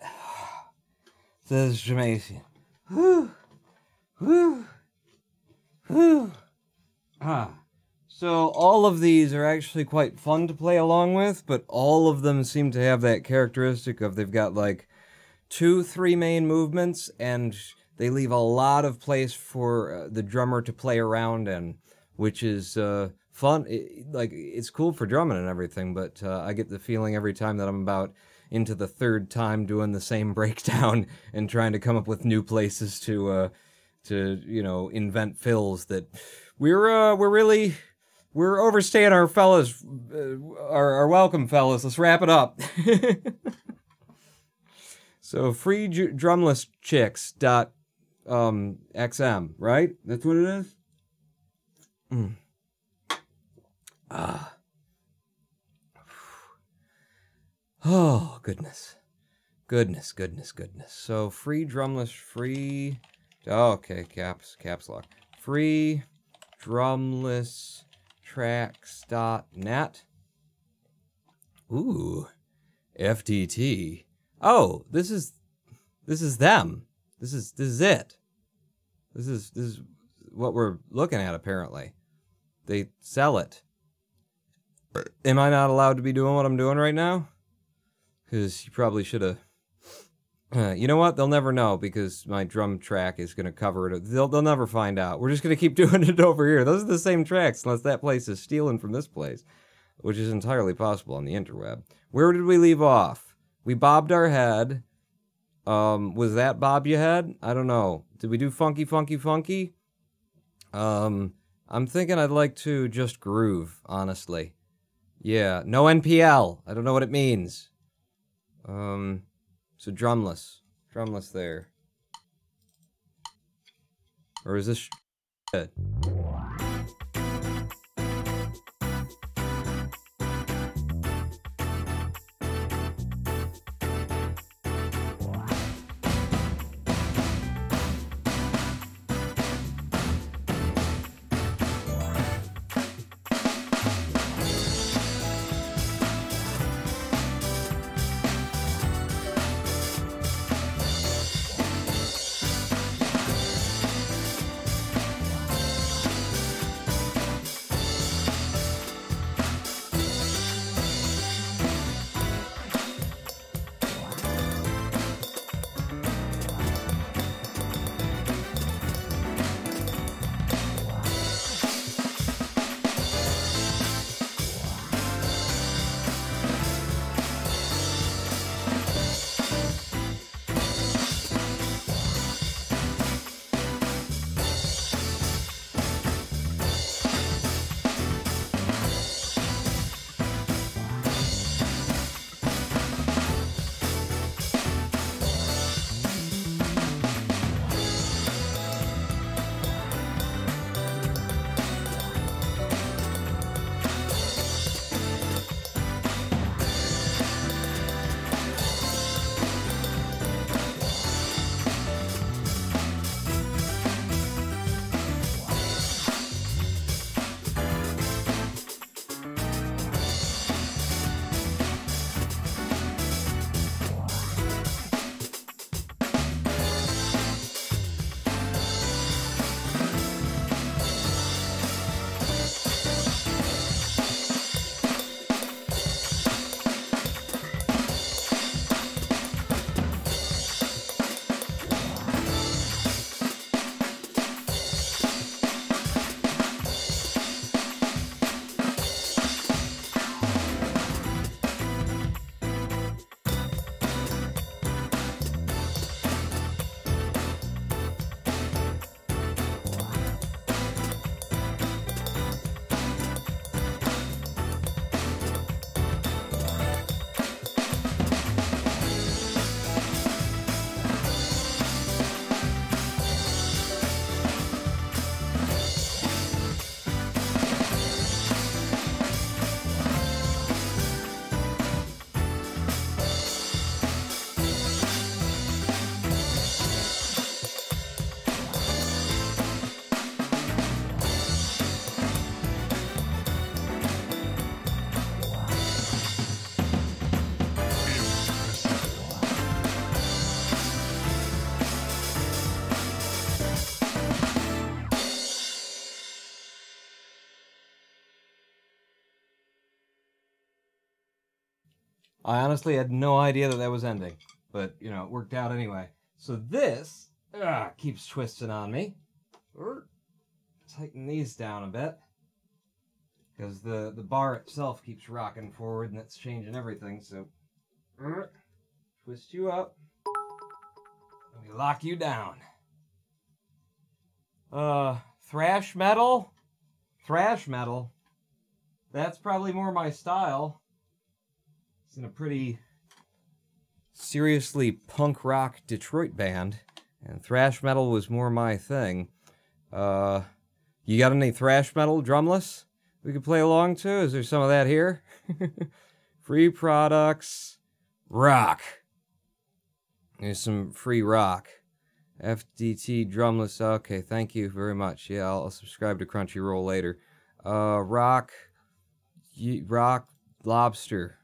says Jermasian. Whew. Whew. Whew. So all of these are actually quite fun to play along with, but all of them seem to have that characteristic of they've got like 2-3 main movements, and they leave a lot of place for the drummer to play around in, which is fun. It's cool for drumming and everything, but I get the feeling every time that I'm about into the third time doing the same breakdown and trying to come up with new places to you know, invent fills that we're overstaying our fellas, our welcome, fellas. Let's wrap it up. So freedrumlesschicks.xm, right? That's what it is? Oh, goodness. Goodness, goodness, goodness. So, free drumless, free... Oh, okay, caps lock. Free drumless tracks.net. Ooh, FTT. Oh, this is them. This is it. This is what we're looking at, apparently. They sell it. Am I not allowed to be doing what I'm doing right now? Because you probably should have... you know what? They'll never know, because my drum track is going to cover it. They'll never find out. We're just going to keep doing it over here. Those are the same tracks, unless that place is stealing from this place, which is entirely possible on the interweb. Where did we leave off? We bobbed our head. Was that bob you had? I don't know. Did we do funky, funky, funky? I'm thinking I'd like to just groove, honestly. Yeah, no NPL. I don't know what it means. So drumless. Drumless there. Or is this shit? I honestly had no idea that was ending, but, you know, it worked out anyway. So this keeps twisting on me. Tighten these down a bit, because the bar itself keeps rocking forward and it's changing everything, so twist you up. Let me lock you down. Thrash metal? Thrash metal? That's probably more my style. It's in a pretty seriously punk rock Detroit band, and thrash metal was more my thing. You got any thrash metal drumless we could play along to? Is there some of that here? Free products. Rock. Here's some free rock. FDT drumless. Okay, thank you very much. Yeah, I'll subscribe to Crunchyroll later. Rock lobster.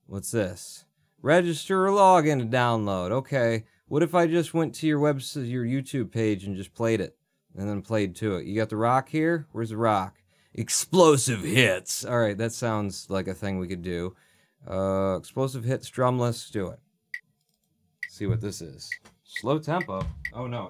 What's this? Register or log in to download. Okay. What if I just went to your website, your YouTube page, and just played it? And then played to it. You got the rock here? Where's the rock? Explosive hits. Alright, that sounds like a thing we could do. Explosive hits, drumless. Do it. See what this is. Slow tempo. Oh no.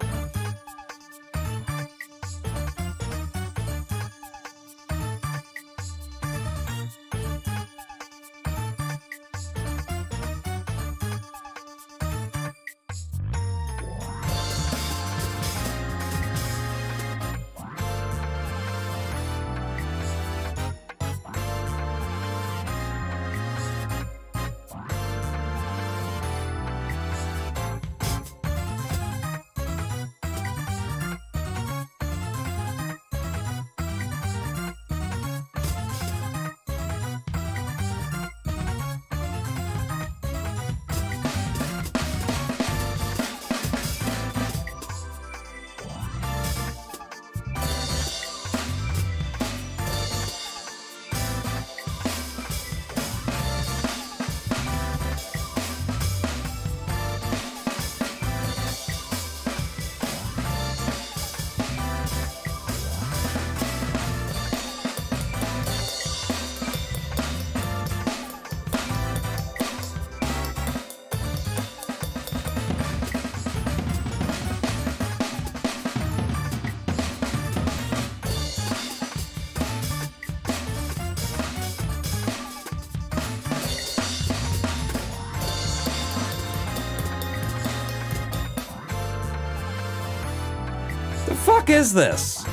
The fuck is this?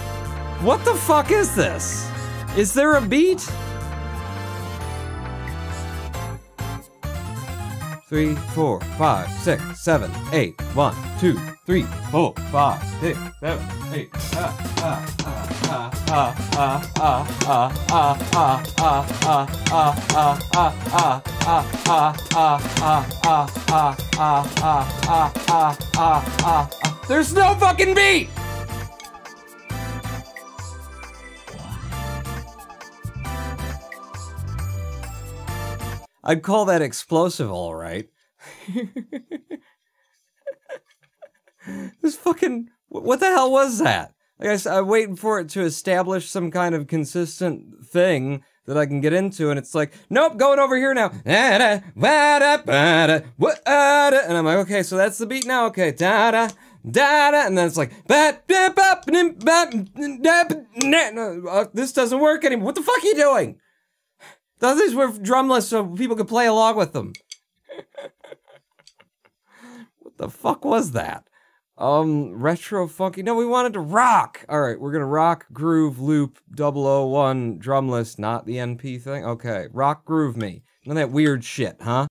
What the fuck is this? Is there a beat? 3, 4, 5, 6, 7, 8. 1, 2, 3, 4, 5, 6, 7, 8. There's no fucking beat! I'd call that explosive, all right. This fucking... What the hell was that? I guess I'm waiting for it to establish some kind of consistent thing that I can get into, and it's like, nope, going over here now. And I'm like, okay, so that's the beat now. Okay, da-da, da-da, and then it's like, this doesn't work anymore. What the fuck are you doing? Those things were drumless so people could play along with them. What the fuck was that? Retro funky. No, we wanted to rock. All right, we're gonna rock, groove, loop, 001, drumless, not the NP thing. Okay, rock, groove me. None of that weird shit, huh?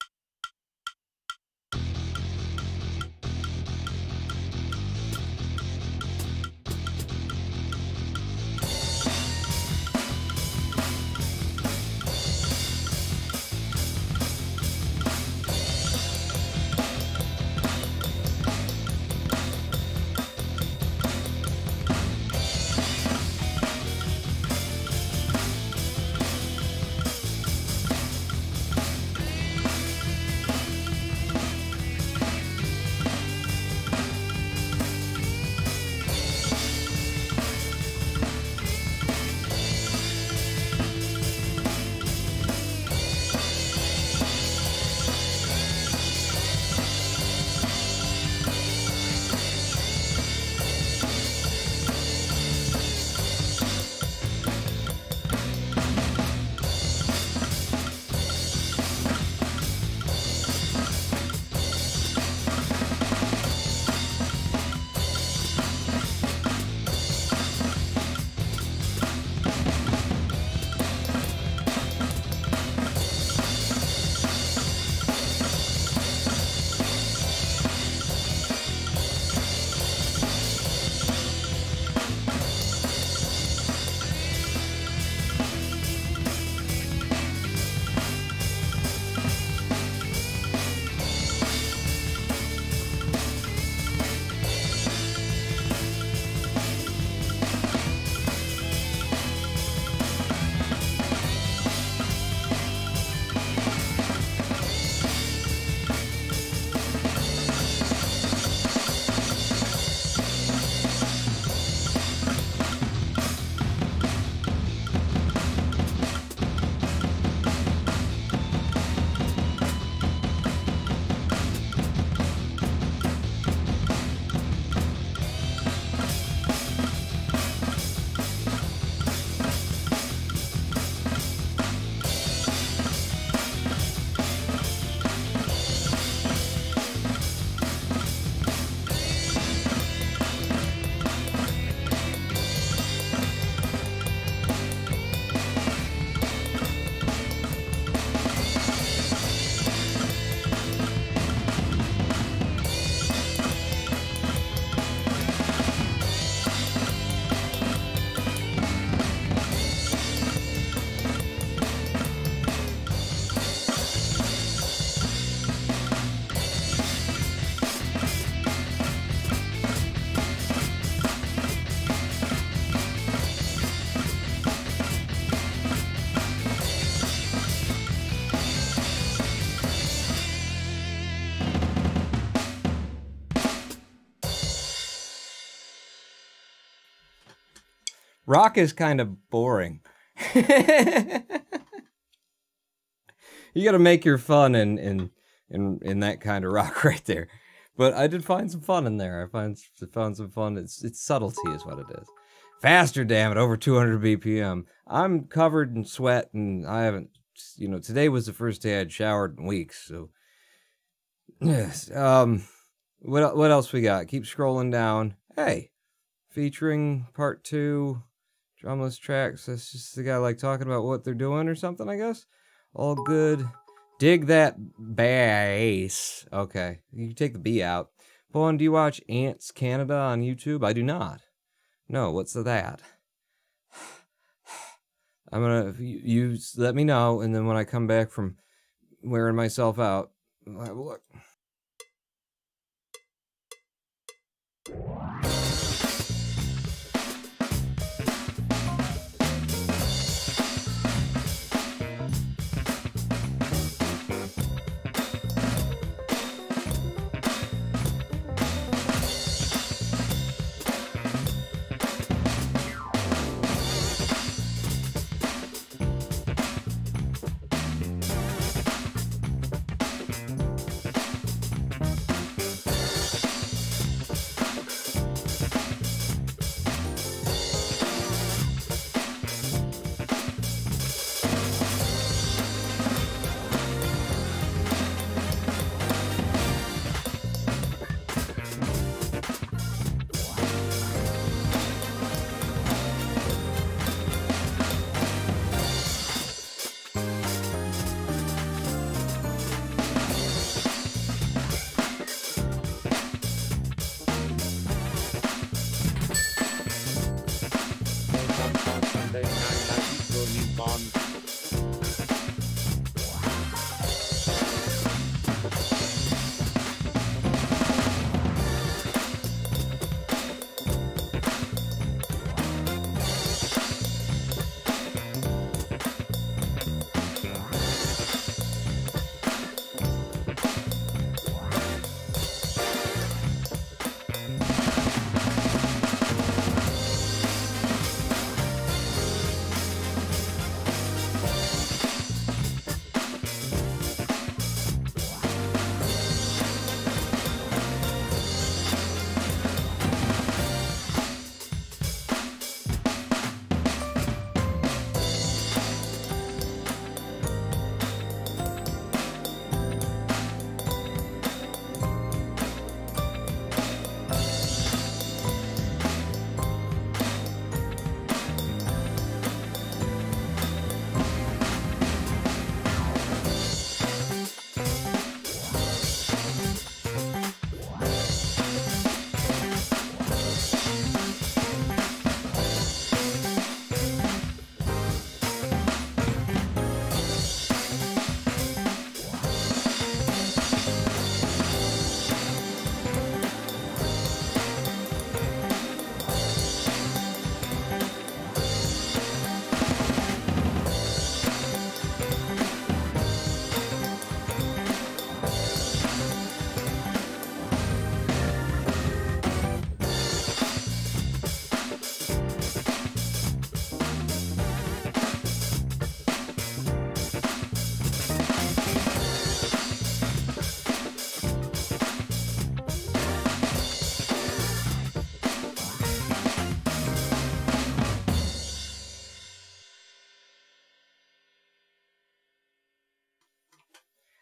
Rock is kind of boring. You gotta make your fun in that kind of rock right there. But I did find some fun in there. I found some fun. It's subtlety is what it is. Faster, damn it, over 200 BPM. I'm covered in sweat, and I haven't, you know, today was the first day I'd showered in weeks, so. Yes, what else we got? Keep scrolling down. Hey, featuring part 2, drumless tracks. That's just the guy like talking about what they're doing or something, I guess. All good. Dig that bass. Okay, you can take the B out. Pawn, do you watch Ants Canada on YouTube? I do not. No, what's that? I'm gonna, you let me know, and then when I come back from wearing myself out, I'll have a look.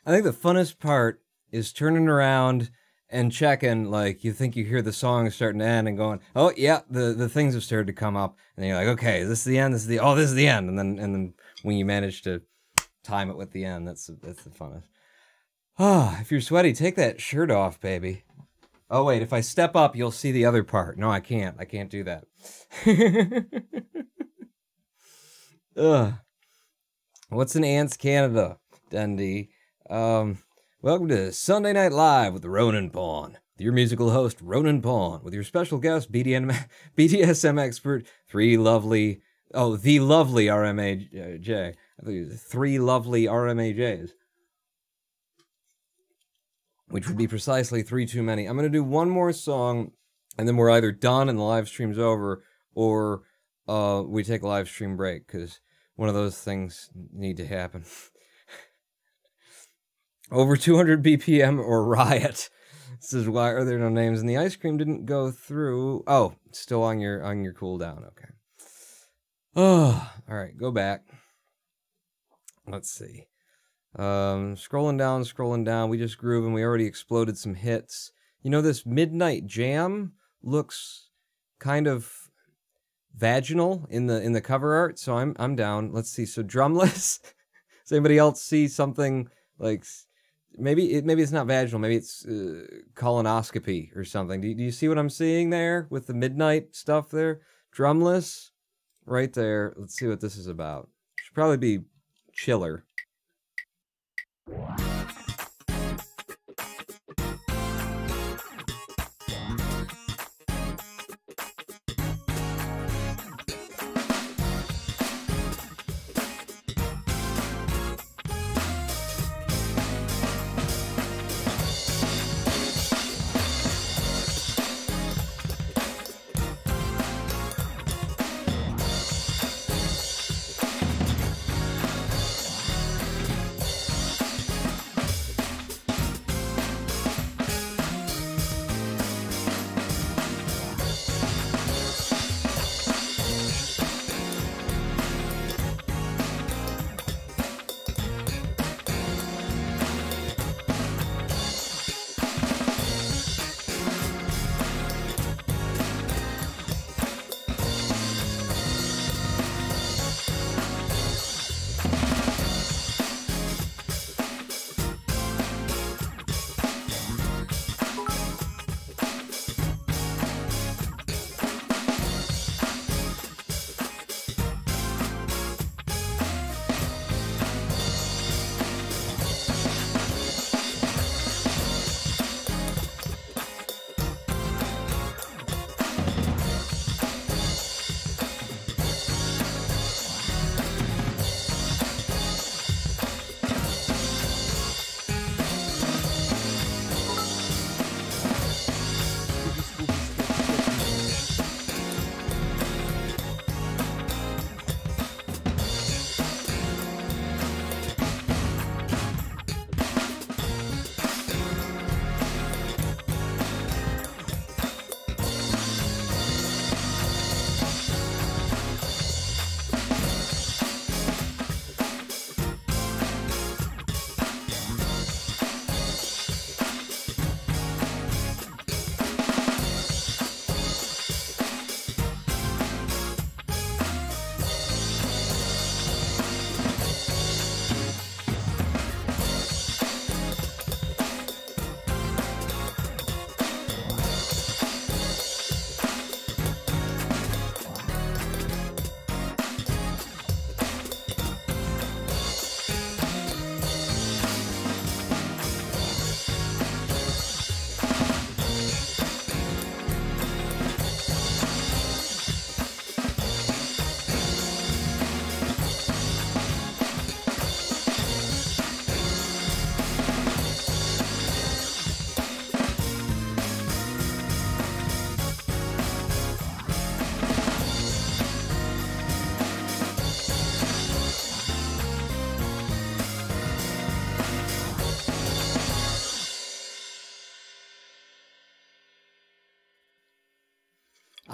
I think the funnest part is turning around and checking, like, you think you hear the song starting to end and going, oh, yeah, the things have started to come up. And then you're like, okay, is this the end? This is the end. And then when you manage to time it with the end, that's the funnest. Ah, if you're sweaty, take that shirt off, baby. Oh, wait, if I step up, you'll see the other part. No, I can't. I can't do that. Ugh. What's an Ants Canada, Dundee? Welcome to Sunday Night Live with Ronan Pawn, with your musical host, Ronan Pawn, with your special guest, BDSM expert, the lovely RMAJ. I think it was 3 lovely RMAJs. Which would be precisely 3 too many. I'm going to do one more song, and then we're either done and the live stream's over, or we take a live stream break, because one of those things need to happen. Over 200 BPM or riot. This is why are there no names, and the ice cream didn't go through. Oh, it's still on your cooldown. Okay. Oh, all right, go back. Let's see. Scrolling down. We just groove, and we already exploded some hits. You know, this Midnight Jam looks kind of vaginal in the cover art, so I'm down. Let's see. So drumless. Does anybody else see something like maybe it's not vaginal, maybe it's colonoscopy or something? Do you see what I'm seeing there with the midnight stuff there? Drumless, right there. Let's see what this is about. Should probably be chiller.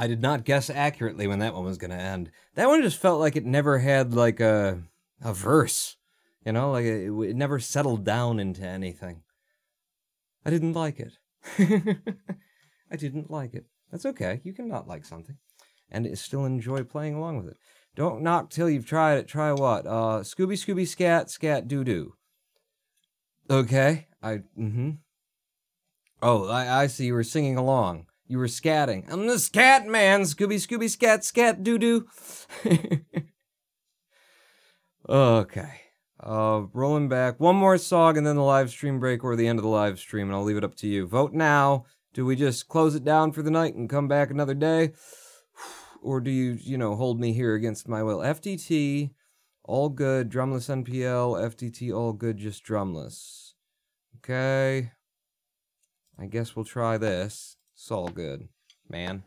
I did not guess accurately when that one was going to end. That one just felt like it never had, like, a verse. You know, like, it never settled down into anything. I didn't like it. I didn't like it. That's okay. You can not like something. And still enjoy playing along with it. Don't knock till you've tried it. Try what? Scooby, Scooby, Scat, Scat, Doo-Doo. Okay. Oh, I see you were singing along. You were scatting. I'm the scat man. Scooby, Scooby, Scat, Scat, Doo-Doo. Okay. Rolling back. One more song and then the live stream break or the end of the live stream, and I'll leave it up to you. Vote now. Do we just close it down for the night and come back another day? Or do you hold me here against my will? FTT, all good. Drumless NPL. FTT, all good, just drumless. Okay. I guess we'll try this. It's all good, man.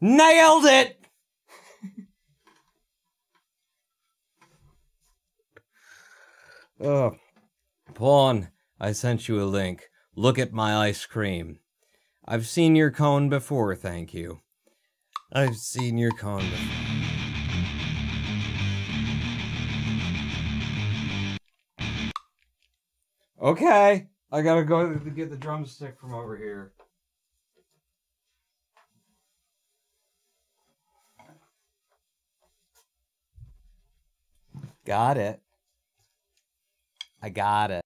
Nailed it! Oh, Pawn, I sent you a link. Look at my ice cream. I've seen your cone before, thank you. I've seen your cone before. Okay, I gotta go to get the drumstick from over here. Got it. I got it.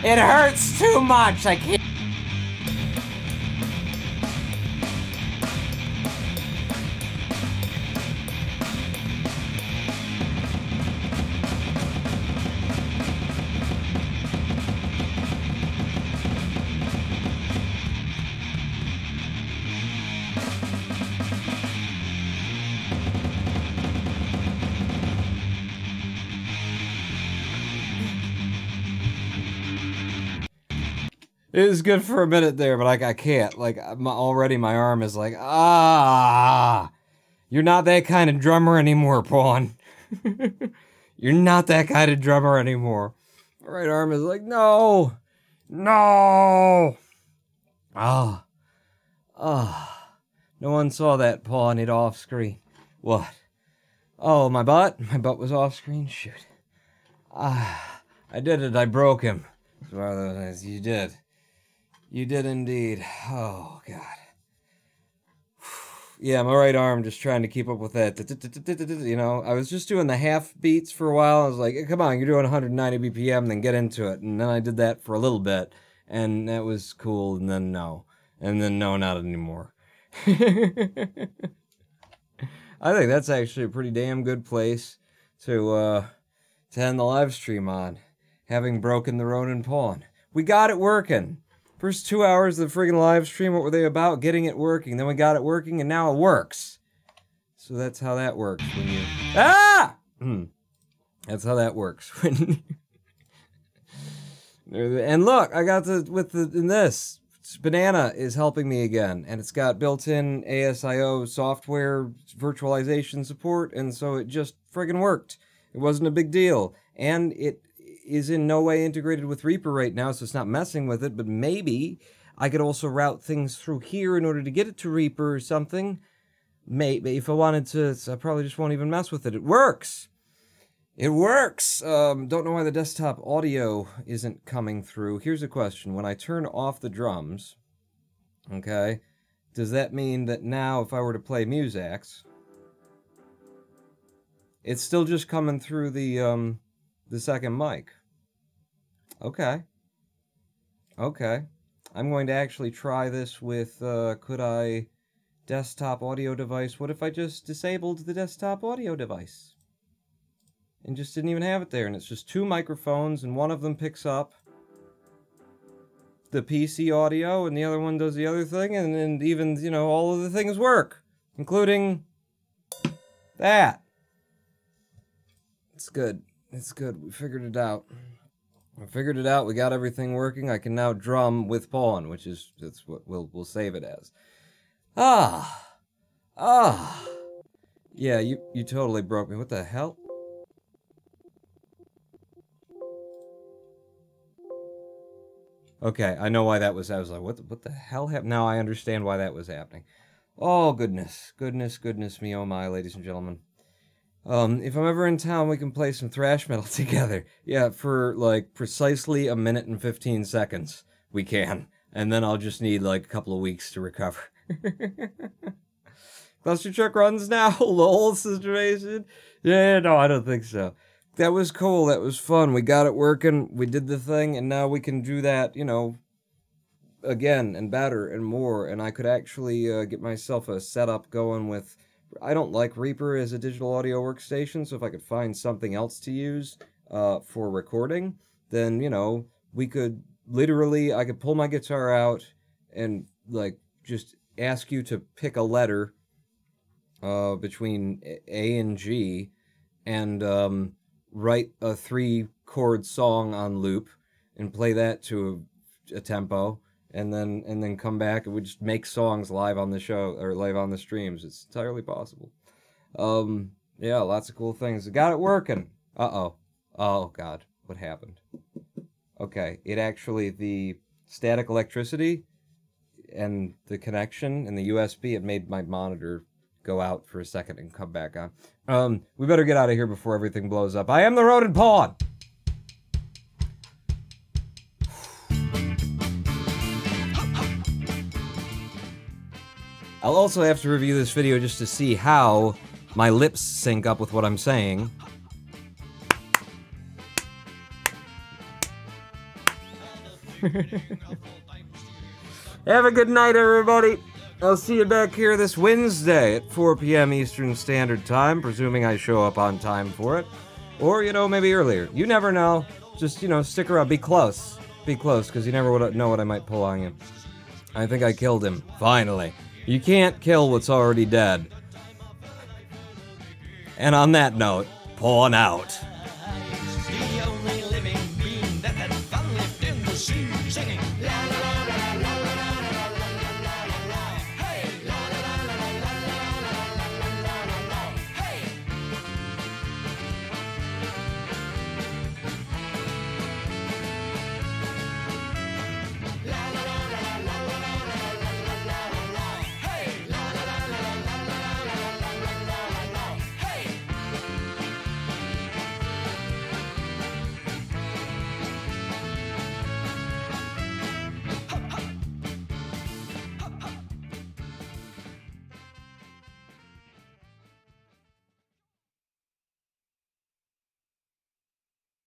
It hurts too much. I can't. It was good for a minute there, but I can't. Like, already my arm is like, ah, you're not that kind of drummer anymore, Pawn. You're not that kind of drummer anymore. My right arm is like, no, no. Ah, no one saw that, Pawn. It off screen. What? Oh, my butt? My butt was off screen? Shoot. Ah, I did it. I broke him. You did. You did indeed. Oh, God. Yeah, my right arm just trying to keep up with that. You know, I was just doing the half beats for a while. I was like, come on, you're doing 190 BPM, then get into it. And then I did that for a little bit, and that was cool, and then no. And then no, not anymore. I think that's actually a pretty damn good place to end the live stream on. Having broken the Ronin Pawn. We got it working. First 2 hours of the friggin' live stream, what were they about? Getting it working. Then we got it working, and now it works. So that's how that works when you... Ah! That's how that works. When and look, I got in this. Banana is helping me again, and it's got built-in ASIO software virtualization support, and so it just friggin' worked. It wasn't a big deal. And it is in no way integrated with Reaper right now, so it's not messing with it, but maybe I could also route things through here in order to get it to Reaper or something. Maybe, if I wanted to, I probably just won't even mess with it. It works! It works! Don't know why the desktop audio isn't coming through. Here's a question. When I turn off the drums, okay, does that mean that now if I were to play Musax, it's still just coming through the second mic? Okay. Okay. I'm going to actually try this with, could I, desktop audio device. What if I just disabled the desktop audio device? And just didn't even have it there, and it's just two microphones, and one of them picks up the PC audio, and the other one does the other thing, and even, you know, all of the things work, including that. It's good. It's good. We figured it out. We figured it out. We got everything working. I can now drum with Pawn, which is, that's what we'll save it as. Yeah, you totally broke me. What the hell? Okay, I know why that was. I was like, what the hell happened? Now I understand why that was happening. Oh, goodness. Goodness, goodness me, oh my, ladies and gentlemen. If I'm ever in town, we can play some thrash metal together. Yeah, for, like, precisely 1 minute and 15 seconds. We can. And then I'll just need, like, a couple of weeks to recover. Cluster Truck runs now? Lol, Sister Mason? Yeah, no, I don't think so. That was cool. That was fun. We got it working. We did the thing, and now we can do that, you know, again, and better, and more. And I could actually get myself a setup going with... I don't like Reaper as a digital audio workstation, so if I could find something else to use for recording, then, you know, we could literally, I could pull my guitar out and, like, just ask you to pick a letter between A and G and write a 3-chord song on loop and play that to a tempo. And then come back and we just make songs live on the show, or live on the streams. It's entirely possible. Yeah, lots of cool things. Got it working. Uh-oh. Oh, God. What happened? Okay, it actually, the static electricity and the connection and the USB, it made my monitor go out for a second and come back on. We better get out of here before everything blows up. I am the Ronin Pawn! I'll also have to review this video just to see how my lips sync up with what I'm saying. Have a good night, everybody. I'll see you back here this Wednesday at 4 p.m. Eastern Standard Time, presuming I show up on time for it. Or, maybe earlier. You never know. Just, stick around. Be close. Be close, because you never know what I might pull on you. I think I killed him. Finally. You can't kill what's already dead. And on that note, pawn out.